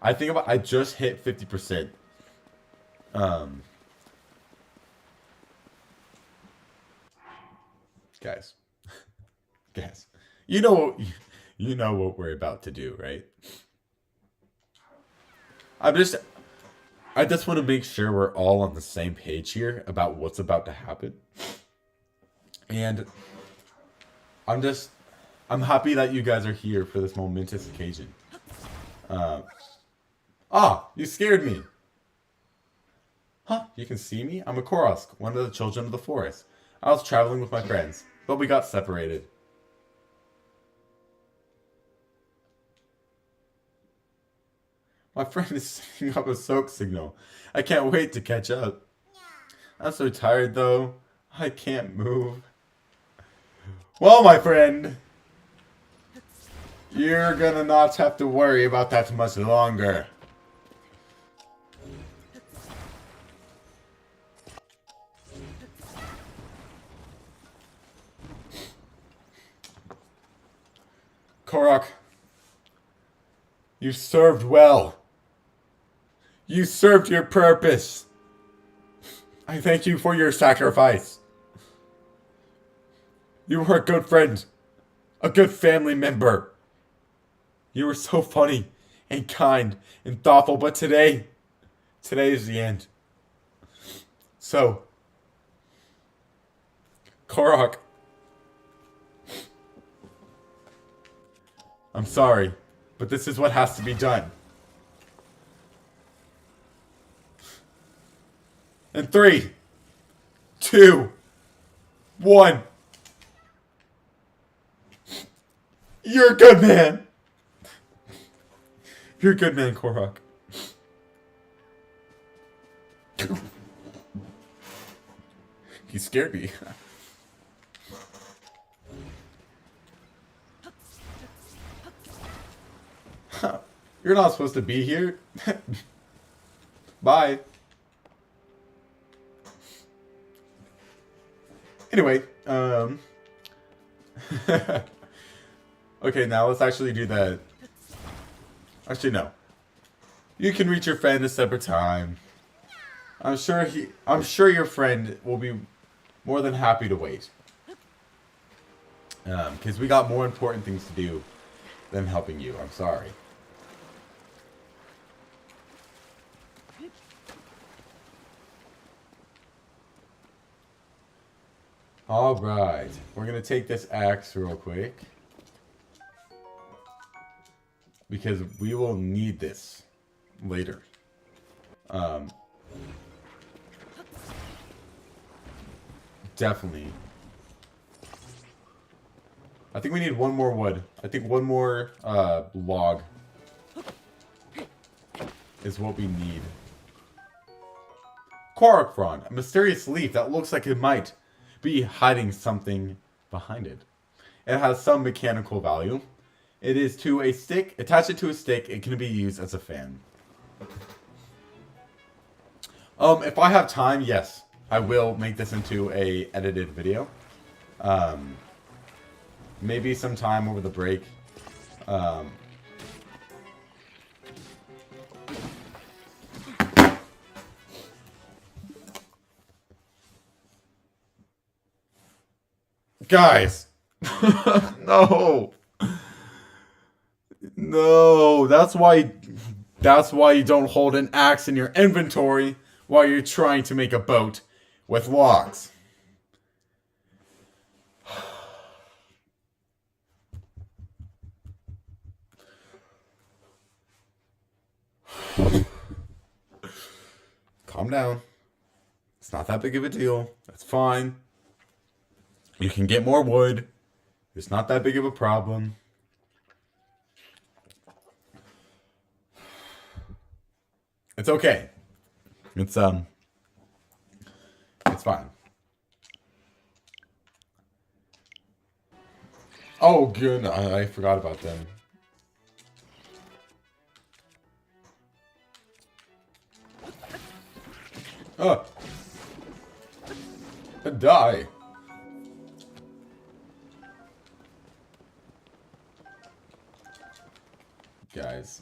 S1: I just hit 50%. Guys. Guys. You know what we're about to do, right? I just want to make sure we're all on the same page here about what's about to happen. And I'm happy that you guys are here for this momentous occasion. You scared me. Huh, you can see me? I'm a Korosk, one of the children of the forest. I was traveling with my friends, but we got separated. My friend is setting up a soak signal. I can't wait to catch up. I'm so tired though. I can't move. Well, my friend, you're gonna not have to worry about that much longer. Korok, you served well. You served your purpose. I thank you for your sacrifice. You were a good friend, a good family member. You were so funny and kind and thoughtful, but today is the end. So, Korok, I'm sorry, but this is what has to be done. In 3, 2, 1. You're a good man. You're a good man, Korok. He scared me. You're not supposed to be here. Bye. Anyway, okay, now let's actually do that. Actually, no. You can reach your friend a separate time. I'm sure your friend will be more than happy to wait. Because we got more important things to do than helping you. I'm sorry. Alright. We're going to take this axe real quick. Because we will need this later. Definitely. I think we need one more wood. I think one more log is what we need. Korok frond, a mysterious leaf that looks like it might be hiding something behind it. It has some mechanical value. It is to a stick. Attach it to a stick. It can be used as a fan. If I have time, yes, I will make this into a edited video. Maybe sometime over the break. Guys! No! No, that's why you don't hold an axe in your inventory while you're trying to make a boat with logs. Calm down. It's not that big of a deal. That's fine. You can get more wood. It's not that big of a problem. It's okay. It's fine. Oh, good. I forgot about them. Oh. Die. Guys,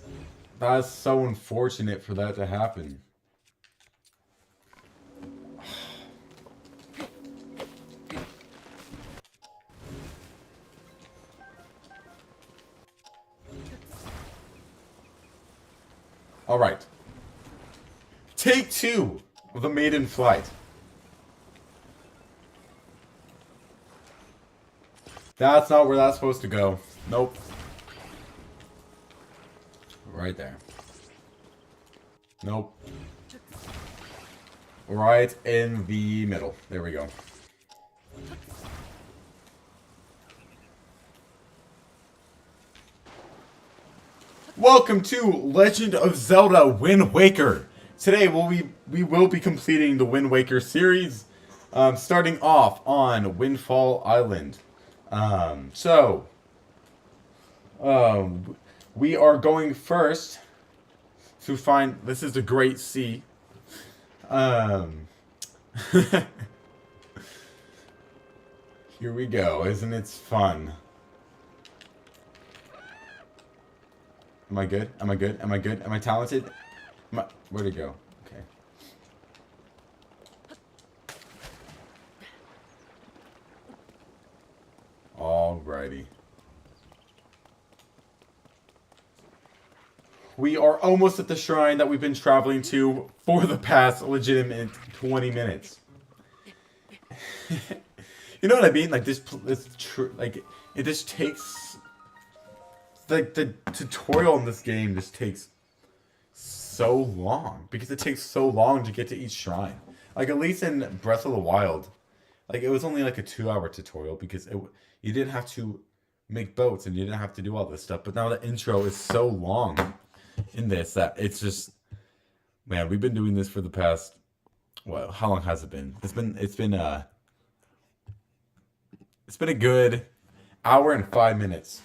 S1: that's so unfortunate for that to happen. All right. Take 2 of the maiden flight. That's not where that's supposed to go. Nope. Right there. Nope. Right in the middle. There we go. Welcome to Legend of Zelda Wind Waker. Today we will be completing the Wind Waker series, starting off on Windfall Island. We are going first to find. This is the Great Sea. Here we go. Isn't it fun? Am I good? Am I good? Am I good? Am I talented? Where'd it go? Okay. Alrighty. We are almost at the shrine that we've been traveling to for the past legitimate 20 minutes. You know what I mean? Like it just takes, like the tutorial in this game just takes so long because it takes so long to get to each shrine. Like at least in Breath of the Wild, like it was only like a 2-hour tutorial because you didn't have to make boats and you didn't have to do all this stuff. But now the intro is so long in this that it's just, man, we've been doing this for the past, well, how long has it been? It's been a good hour and 5 minutes.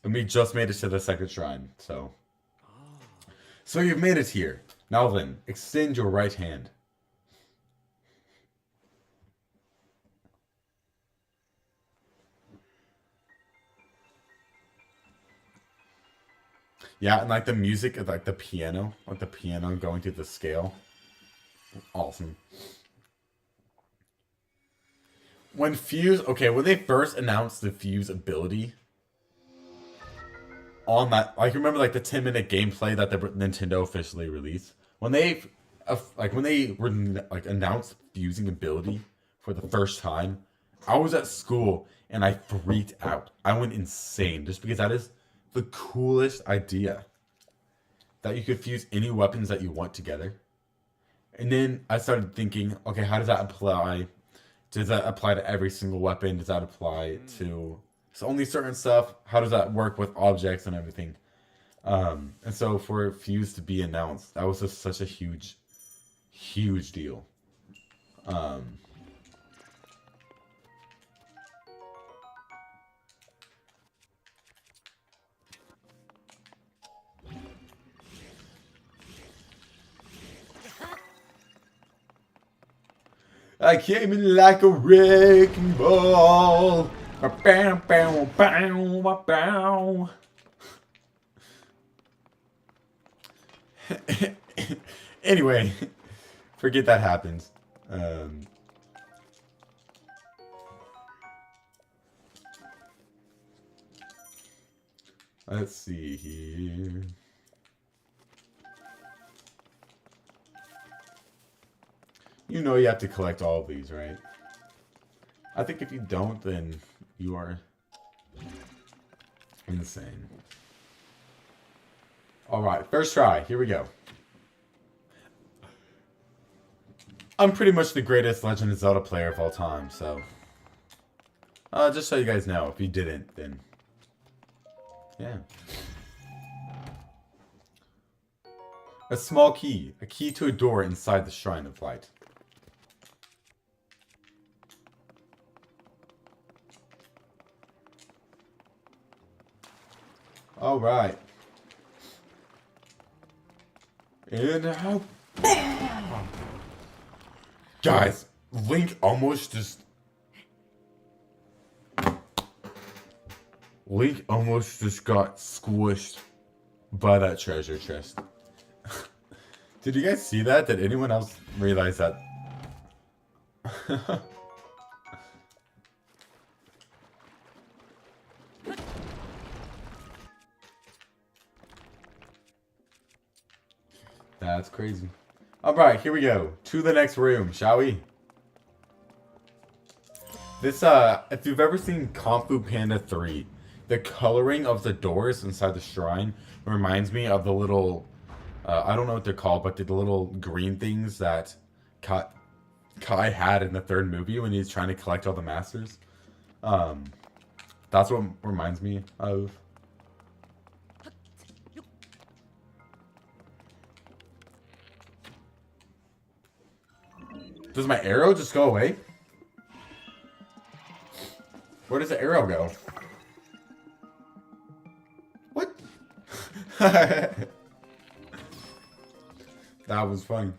S1: And we just made it to the second shrine, so you've made it here. Now then, extend your right hand. Yeah, and like the music of like the piano going through the scale. Awesome. When they first announced the Fuse ability on that, like remember like the 10-minute gameplay that the Nintendo officially released? When they announced fusing ability for the first time, I was at school and I freaked out. I went insane just because that is the coolest idea. That you could fuse any weapons that you want together. And then I started thinking, okay, how does that apply? Does that apply to every single weapon? Does that apply to only certain stuff? How does that work with objects and everything? And so for Fuse to be announced, that was just such a huge deal. I came in like a wrecking ball. Bow, bow, bow, bow. Anyway, forget that happens. Let's see here. You know you have to collect all of these, right? I think if you don't, then you are insane. Alright, first try. Here we go. I'm pretty much the greatest Legend of Zelda player of all time, so... just so you guys know, if you didn't, then... Yeah. A small key. A key to a door inside the Shrine of Light. All right. And how... Guys, Link almost just got squished by that treasure chest. Did you guys see that? Did anyone else realize that? That's crazy. Alright, here we go. To the next room, shall we? This, if you've ever seen Kung Fu Panda 3, the coloring of the doors inside the shrine reminds me of the little, I don't know what they're called, but the little green things that Kai had in the third movie when he's trying to collect all the masters. That's what reminds me of. Does my arrow just go away? Where does the arrow go? What? That was funny.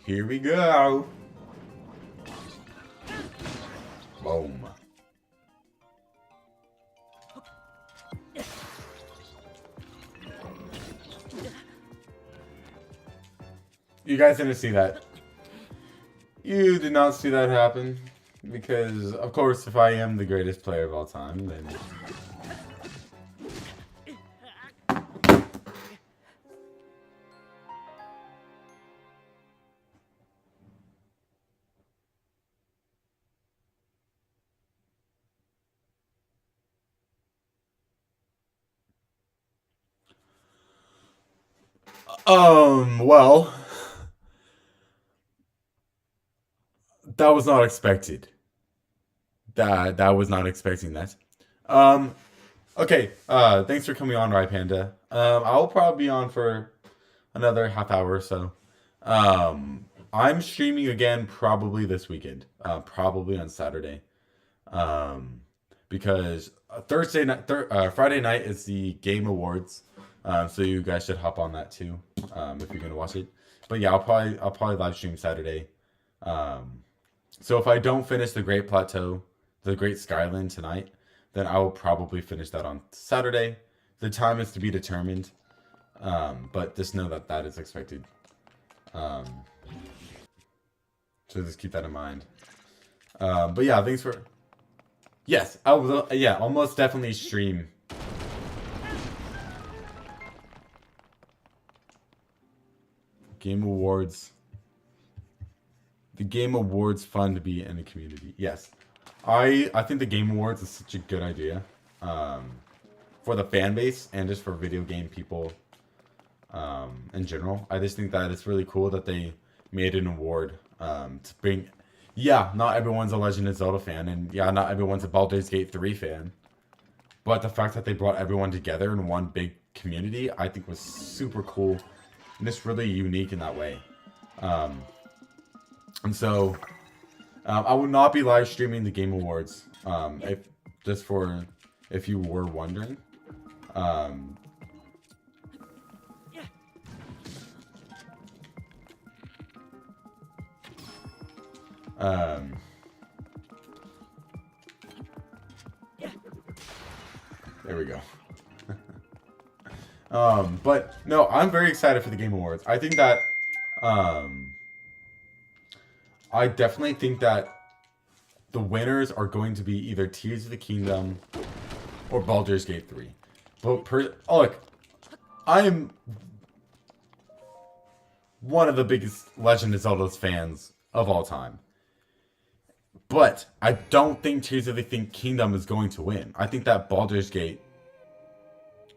S1: Here we go. Boom. You guys didn't see that. You did not see that happen. Because, of course, if I am the greatest player of all time, then... well... That was not expected. That was not expecting that. Okay, thanks for coming on, Rye Panda. I'll probably be on for another half hour or so. I'm streaming again probably this weekend. Probably on Saturday. Because Friday night is the Game Awards. So you guys should hop on that too. If you're gonna watch it. But yeah, I'll probably live stream Saturday. So if I don't finish the Great Plateau, the Great Skyland tonight, then I will probably finish that on Saturday. The time is to be determined, but just know that that is expected. So just keep that in mind. But yeah, thanks for... Yes, I will, yeah, I'll most definitely stream. Game Awards. The Game Awards fun to be in the community. Yes. I think the Game Awards is such a good idea. For the fan base and just for video game people in general. I just think that it's really cool that they made an award to bring... Yeah, not everyone's a Legend of Zelda fan, and yeah, not everyone's a Baldur's Gate 3 fan. But the fact that they brought everyone together in one big community, I think was super cool. And it's really unique in that way. And so, I will not be live streaming the Game Awards. If you were wondering. There we go. But no, I'm very excited for the Game Awards. I think that, I definitely think that the winners are going to be either Tears of the Kingdom or Baldur's Gate 3. But look, I'm one of the biggest Legend of Zelda fans of all time. But I don't think Tears of the Kingdom is going to win. I think that Baldur's Gate,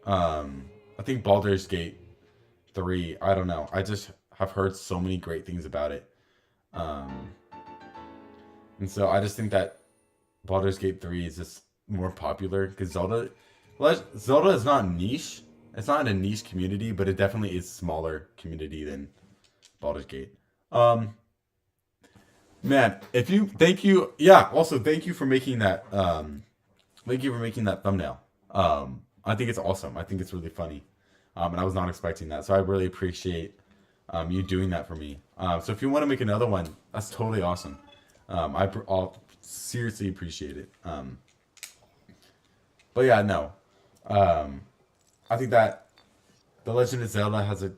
S1: Baldur's Gate 3, I don't know. I just have heard so many great things about it. And so I just think that Baldur's Gate 3 is just more popular because Zelda is not niche. It's not a niche community, but it definitely is smaller community than Baldur's Gate. Man, thank you for making that thumbnail. I think it's awesome. I think it's really funny. And I was not expecting that. So I really appreciate you doing that for me. So if you want to make another one, that's totally awesome. I'll seriously appreciate it. But yeah, no. I think that The Legend of Zelda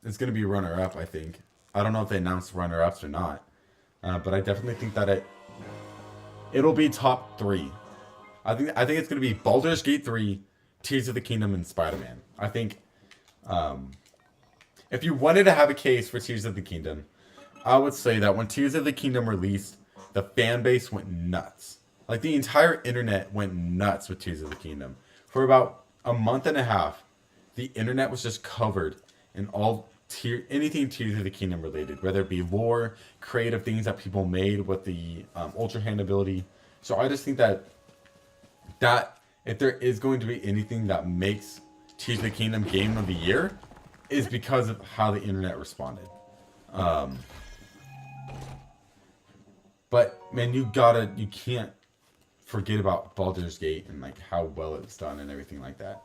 S1: it's going to be runner-up, I think. I don't know if they announced runner-ups or not. But I definitely think that it'll be top 3. I think it's going to be Baldur's Gate 3, Tears of the Kingdom, and Spider-Man. I think if you wanted to have a case for Tears of the Kingdom, I would say that when Tears of the Kingdom released, the fan base went nuts. Like, the entire internet went nuts with Tears of the Kingdom. For about a month and a half, the internet was just covered in anything Tears of the Kingdom related, whether it be lore, creative things that people made with the Ultra Hand ability. So I just think that if there is going to be anything that makes Tears of the Kingdom Game of the Year, is because of how the internet responded. But man, you can't forget about Baldur's Gate and like how well it's done and everything like that.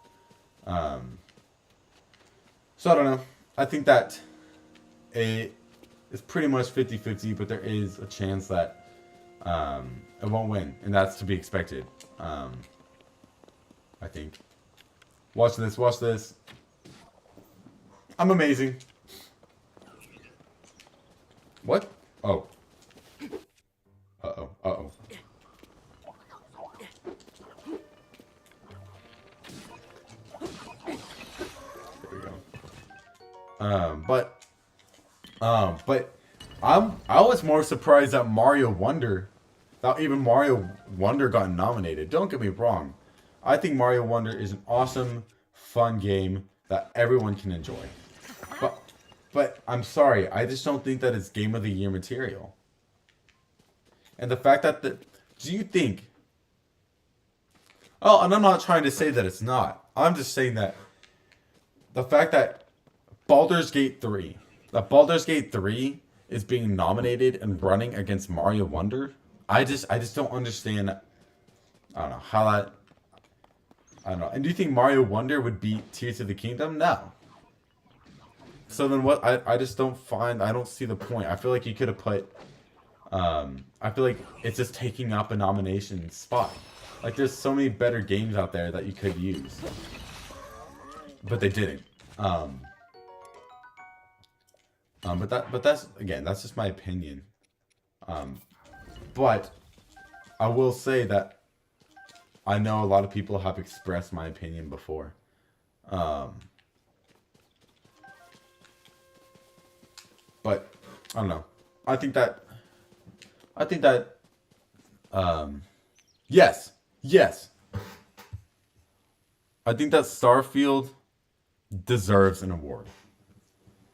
S1: So I don't know. I think that it's pretty much 50-50, but there is a chance that it won't win, and that's to be expected. I think. Watch this. I'm amazing. What? Oh. Uh-oh. There we go. But I was more surprised that Mario Wonder got nominated. Don't get me wrong. I think Mario Wonder is an awesome, fun game that everyone can enjoy. But I'm sorry, I just don't think that it's Game of the Year material. And the fact that do you think... Oh, and I'm not trying to say that it's not. I'm just saying that the fact that Baldur's Gate 3 is being nominated and running against Mario Wonder, I just don't understand. I don't know how that... I don't know. And do you think Mario Wonder would beat Tears of the Kingdom? No. So then what? I just don't see the point. I feel like you could have put... I feel like it's just taking up a nomination spot. Like, there's so many better games out there that you could use. But they didn't. But that's, again, that's just my opinion. But I will say that I know a lot of people have expressed my opinion before. But I don't know. I think that yes. I think that Starfield deserves an award.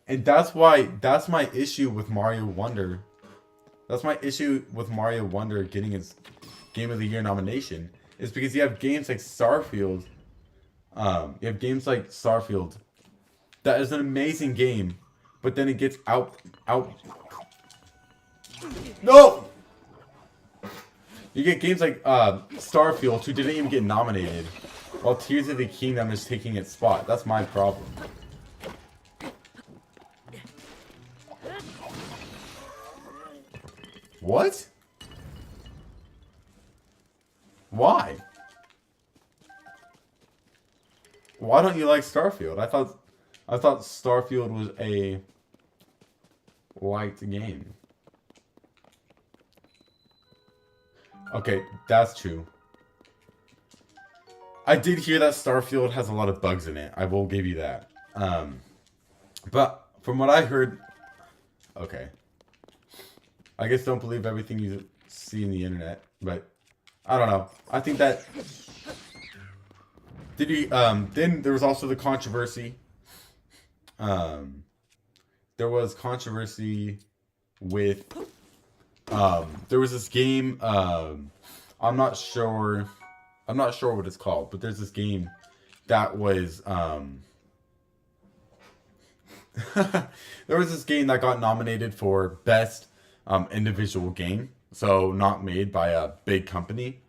S1: And that's my issue with Mario Wonder. That's my issue with Mario Wonder getting its Game of the Year nomination, is because you have games like Starfield. That is an amazing game, but then it gets out. No! You get games like Starfield, who didn't even get nominated, while Tears of the Kingdom is taking its spot. That's my problem. What? Why? Why don't you like Starfield? I thought Starfield was a liked game. Okay, that's true. I did hear that Starfield has a lot of bugs in it. I will give you that. But from what I heard, okay. I guess don't believe everything you see in the internet, but I don't know. I think that then there was also the controversy. There was controversy with there was this game, I'm not sure what it's called, but there's this game that was there was this game that got nominated for best individual game, so not made by a big company,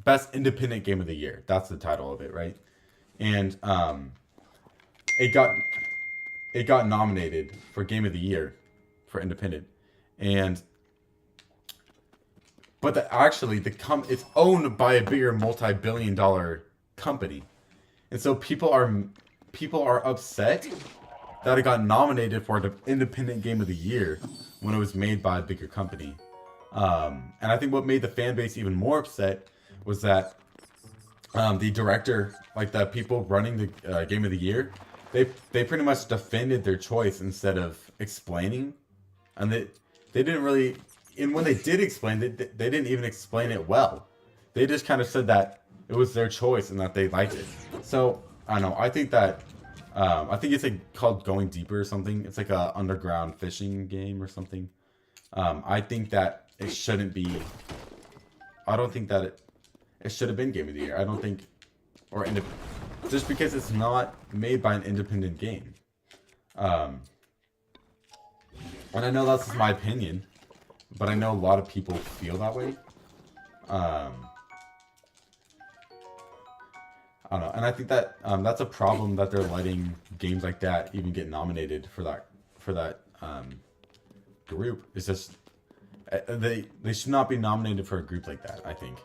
S1: best independent game of the year. That's the title of it, right? And it got nominated for game of the year for independent, but actually it's owned by a bigger multi-billion-dollar company, and so people are upset that it got nominated for the independent game of the year when it was made by a bigger company. And I think what made the fan base even more upset was that the director, like the people running the game of the year, they pretty much defended their choice instead of explaining, and they didn't really. And when they did explain it, they didn't even explain it well. They just kind of said that it was their choice and that they liked it. So I don't know. I think that I think it's like called Going Deeper or something. It's like a underground fishing game or something. I think that it shouldn't be. I don't think that it should have been Game of the Year. I don't think, just because it's not made by an independent game. And I know that's just my opinion, but I know a lot of people feel that way. I don't know, and I think that that's a problem that they're letting games like that even get nominated for that group. It's just they should not be nominated for a group like that, I think.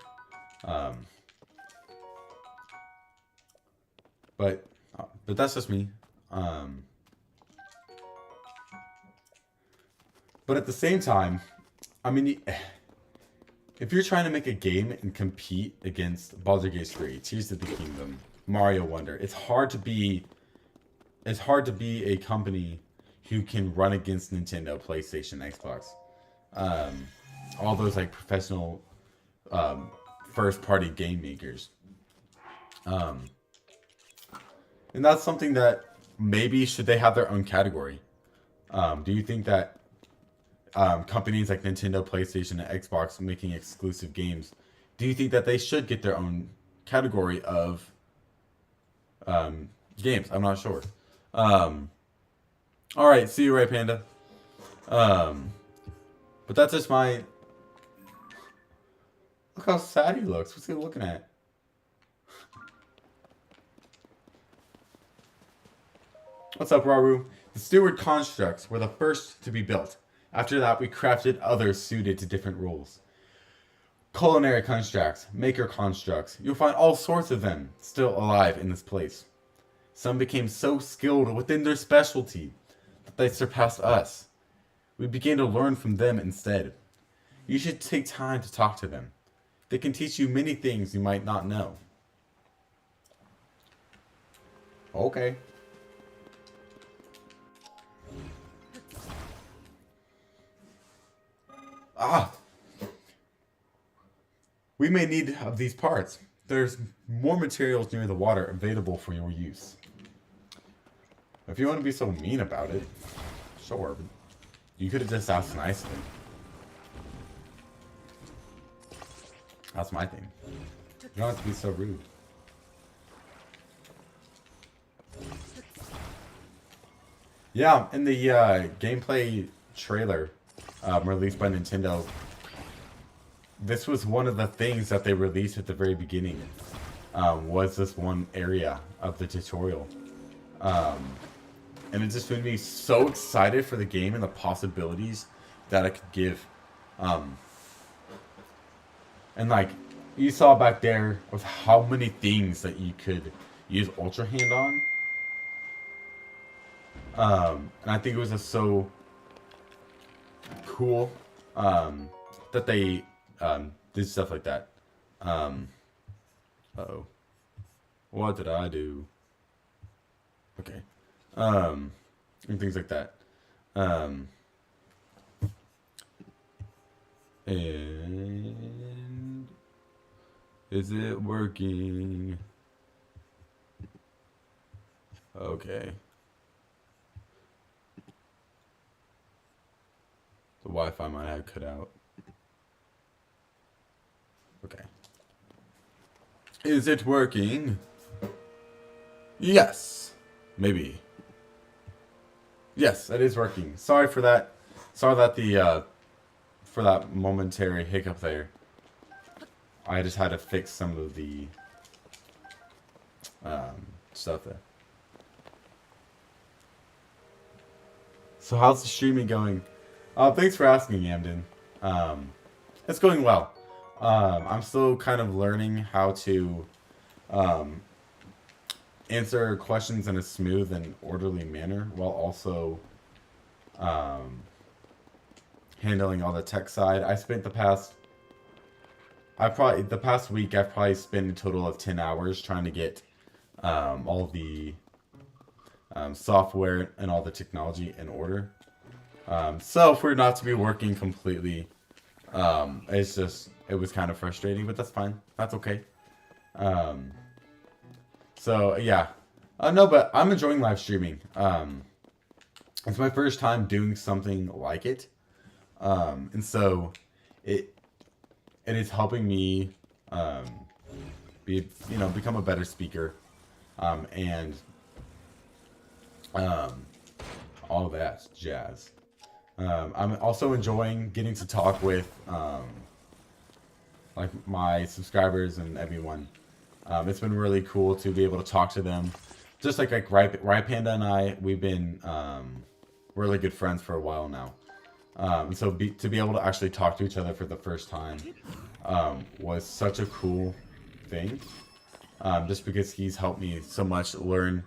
S1: But that's just me. But at the same time, I mean, if you're trying to make a game and compete against Baldur's Gate 3, Tears of the Kingdom, Mario Wonder, it's hard to be a company who can run against Nintendo, PlayStation, Xbox, all those like professional first-party game makers, and that's something that maybe should they have their own category? Do you think that companies like Nintendo, PlayStation, and Xbox making exclusive games, do you think that they should get their own category of games? I'm not sure. Alright, see you, Ray Panda. But that's just my... Look how sad he looks. What's he looking at? What's up, Raru? The Steward constructs were the first to be built. After that, we crafted others suited to different roles. culinary constructs, maker constructs. You'll find all sorts of them still alive in this place. Some became so skilled within their specialty that they surpassed us. We began to learn from them instead. You should take time to talk to them. They can teach you many things you might not know. Okay. Ah! We may need of these parts. There's more materials near the water available for your use. If you want to be so mean about it, sure. You could have just asked nicely. That's my thing. You don't have to be so rude. Yeah, in the gameplay trailer released by Nintendo, this was one of the things that they released at the very beginning. Was this one area of the tutorial. And it just made me so excited for the game and the possibilities that it could give. And like, you saw back there with how many things that you could use Ultra Hand on. And I think it was just so cool that they did stuff like that. Uh-oh. What did I do? Okay. And things like that. And is it working? Okay. The Wi-Fi might have cut out. Okay. Is it working? Yes. Maybe. Yes, it is working. Sorry for that. Sorry that for that momentary hiccup there. I just had to fix some of the stuff there. So how's the streaming going? Thanks for asking, Yamden. It's going well. I'm still kind of learning how to answer questions in a smooth and orderly manner while also handling all the tech side. I spent the past week I've probably spent a total of 10 hours trying to get all the software and all the technology in order. So for not to be working completely, it was kind of frustrating, but that's fine. That's okay. So yeah, no, but I'm enjoying live streaming. It's my first time doing something like it. And so it is helping me, become a better speaker, and all that jazz. I'm also enjoying getting to talk with like my subscribers and everyone. It's been really cool to be able to talk to them. Just like Rypanda and I, we've been really good friends for a while now. And so to be able to actually talk to each other for the first time was such a cool thing. Just because he's helped me so much learn.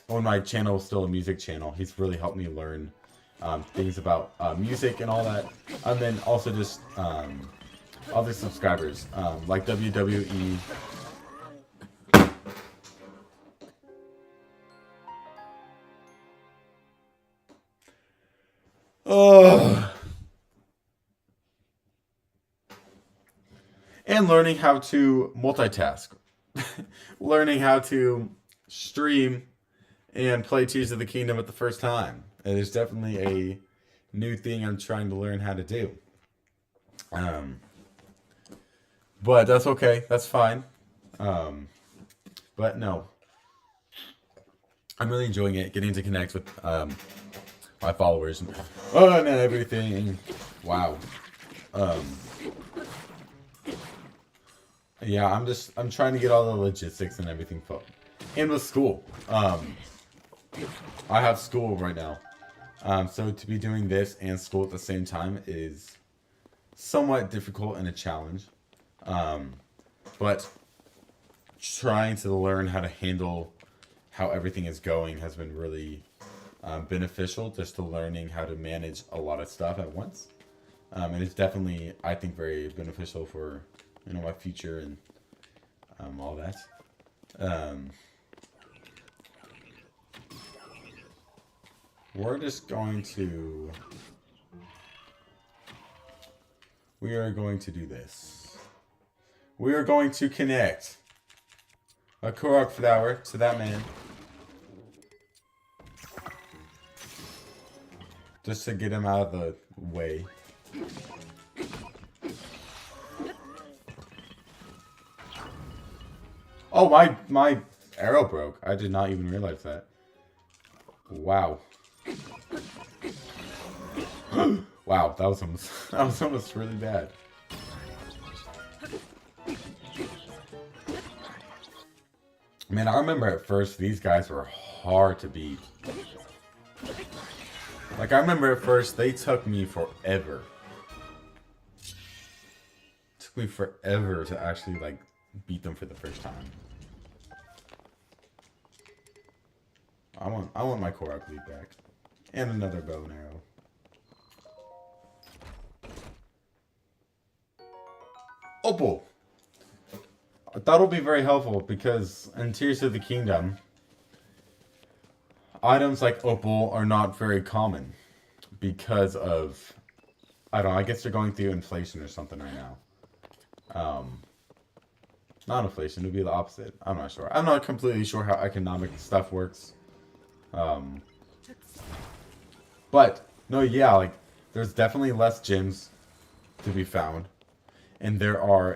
S1: When my channel is still a music channel, he's really helped me learn things about music and all that. And then also just other subscribers, like WWE. And learning how to multitask. Learning how to stream and play Tears of the Kingdom at the first time. It is definitely a new thing I'm trying to learn how to do. But that's okay. That's fine. But no. I'm really enjoying it. Getting to connect with my followers and everything. Wow. Yeah, I'm trying to get all the logistics and everything. And with school. I have school right now. So to be doing this and school at the same time is somewhat difficult and a challenge. But trying to learn how to handle how everything is going has been really beneficial, just to learning how to manage a lot of stuff at once. And it's definitely, I think, very beneficial for, you know, my future and all that. We're just going to... We are going to do this. We are going to connect a Korok flower to that man. Just to get him out of the way. Oh, my arrow broke. I did not even realize that. Wow. Wow, that was almost really bad. Man, I remember at first these guys were hard to beat. Like, I remember at first they took me forever. Took me forever to actually, like, beat them for the first time. I want my Korok lead back. And another bow and arrow. Opal! That'll be very helpful because in Tears of the Kingdom, items like Opal are not very common because of, I don't know, I guess they're going through inflation or something right now. Not inflation, it would be the opposite. I'm not sure. I'm not completely sure how economic stuff works. But, no, yeah, like, there's definitely less gems to be found. And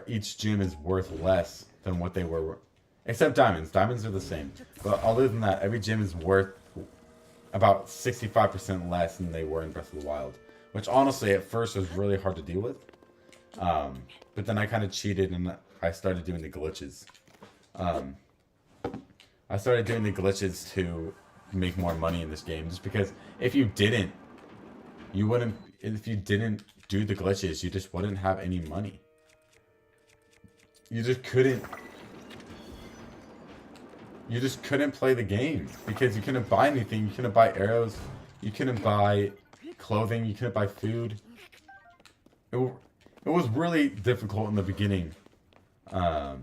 S1: each gem is worth less than what they were. Except diamonds. Diamonds are the same. But other than that, every gem is worth about 65% less than they were in Breath of the Wild. Which honestly, at first, was really hard to deal with. But then I kind of cheated and I started doing the glitches. I started doing the glitches to make more money in this game. Just because if you didn't do the glitches, you just wouldn't have any money. You just couldn't play the game because you couldn't buy anything. You couldn't buy arrows. You couldn't buy clothing. You couldn't buy food. It was really difficult in the beginning for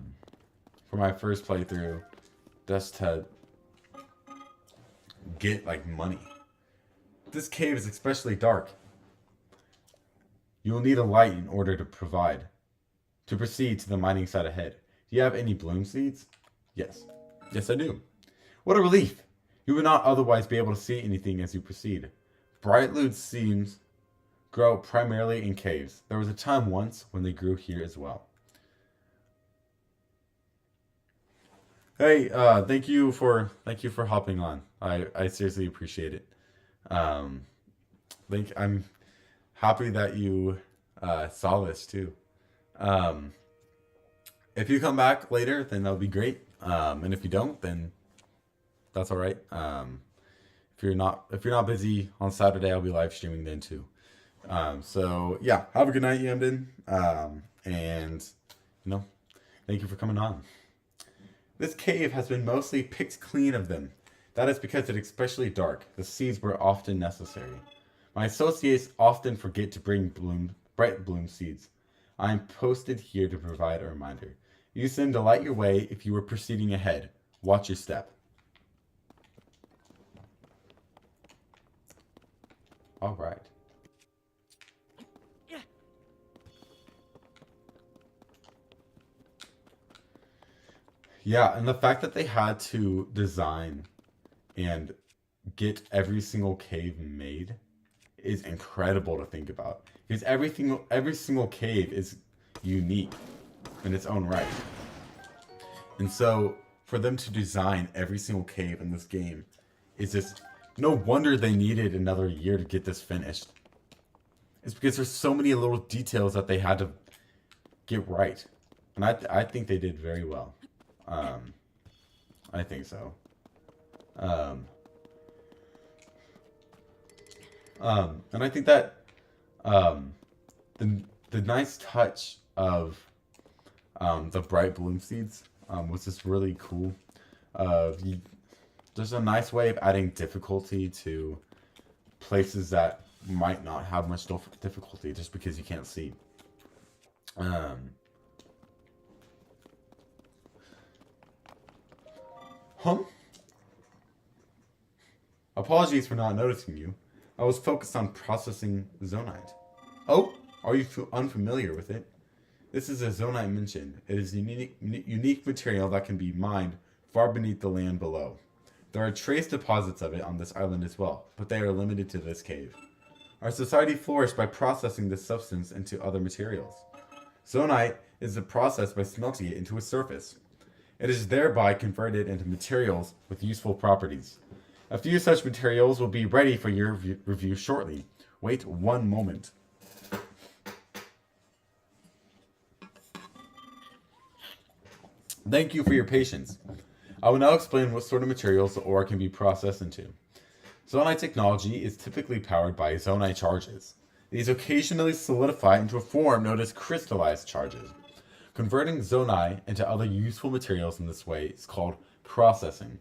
S1: my first playthrough just to get like money. This cave is especially dark. You will need a light in order to proceed to the mining site ahead. Do you have any bloom seeds? Yes. Yes, I do. What a relief! You would not otherwise be able to see anything as you proceed. Bright-Loot seeds grow primarily in caves. There was a time once when they grew here as well. Hey, thank you for hopping on. I seriously appreciate it. I'm happy that you saw this too. If you come back later, then that'll be great. And if you don't, then that's all right. If you're not busy on Saturday, I'll be live streaming then too. So yeah, have a good night, Yamden. And thank you for coming on. This cave has been mostly picked clean of them. That is because it is especially dark. The seeds were often necessary. My associates often forget to bring bright bloom seeds. I am posted here to provide a reminder. Use them to light your way if you are proceeding ahead. Watch your step. All right. Yeah, and the fact that they had to design and get every single cave made is incredible to think about. Because every single cave is unique in its own right. And so for them to design every single cave in this game is just no wonder they needed another year to get this finished. It's because there's so many little details that they had to get right. And I think they did very well. I think so. And I think that the nice touch of the bright bloom seeds was just really cool. There's a nice way of adding difficulty to places that might not have much difficulty just because you can't see. Apologies for not noticing you. I was focused on processing Zonite. Oh, are you unfamiliar with it? This is a Zonite mentioned. It is a unique material that can be mined far beneath the land below. There are trace deposits of it on this island as well, but they are limited to this cave. Our society flourished by processing this substance into other materials. Zonite is a process by smelting it into a surface. It is thereby converted into materials with useful properties. A few such materials will be ready for your review shortly. Wait one moment. Thank you for your patience. I will now explain what sort of materials the ore can be processed into. Zonite technology is typically powered by zonite charges. These occasionally solidify into a form known as crystallized charges. Converting zonite into other useful materials in this way is called processing.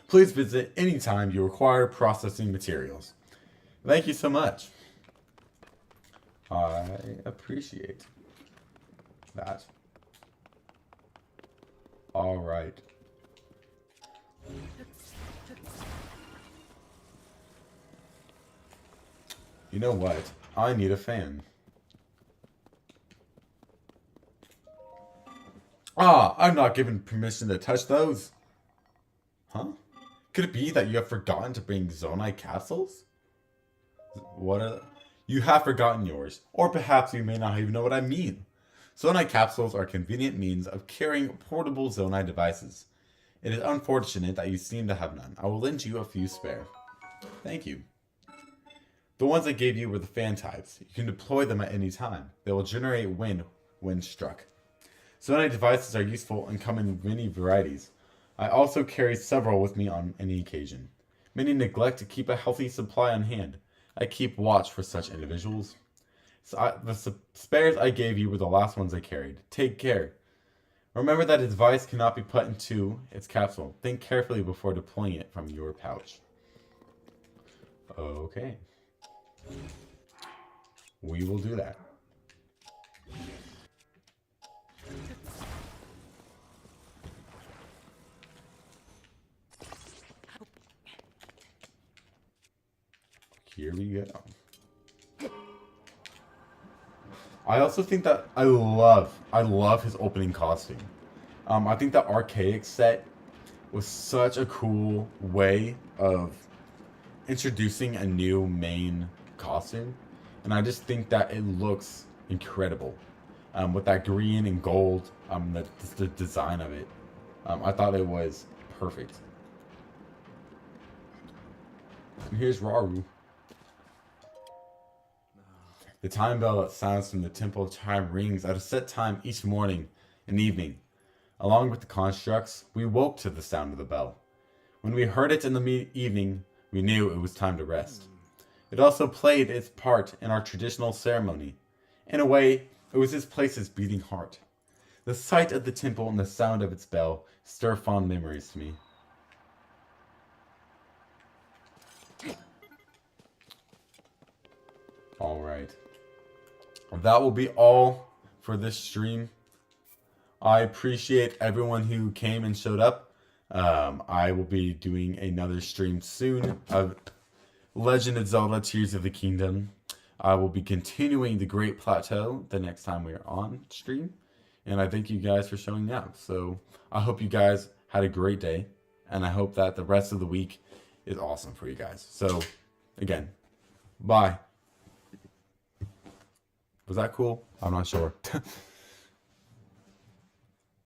S1: Please visit anytime you require processing materials. Thank you so much. I appreciate that. All right. You know what? I need a fan. I'm not given permission to touch those. Huh? Could it be that you have forgotten to bring Zonite capsules? What are... You have forgotten yours. Or perhaps you may not even know what I mean. Zonite capsules are a convenient means of carrying portable Zonite devices. It is unfortunate that you seem to have none. I will lend you a few spare. Thank you. The ones I gave you were the fan types. You can deploy them at any time. They will generate wind when struck. Zonite devices are useful and come in many varieties. I also carry several with me on any occasion. Many neglect to keep a healthy supply on hand. I keep watch for such individuals. The spares I gave you were the last ones I carried. Take care. Remember that a device cannot be put into its capsule. Think carefully before deploying it from your pouch. Okay. We will do that. Here we go. I also think that I love his opening costume. I think the archaic set was such a cool way of introducing a new main costume, and I just think that it looks incredible with that green and gold. The design of it, I thought it was perfect. And here's Rauru. The time bell that sounds from the Temple of Time rings at a set time each morning and evening. Along with the constructs, we woke to the sound of the bell. When we heard it in the evening, we knew it was time to rest. It also played its part in our traditional ceremony. In a way, it was this place's beating heart. The sight of the temple and the sound of its bell stir fond memories to me. Alright. That will be all for this stream. I appreciate everyone who came and showed up. I will be doing another stream soon of Legend of Zelda Tears of the Kingdom. I will be continuing the Great Plateau the next time we are on stream. And I thank you guys for showing up. So I hope you guys had a great day. And I hope that the rest of the week is awesome for you guys. So, again, bye. Was that cool? I'm not sure.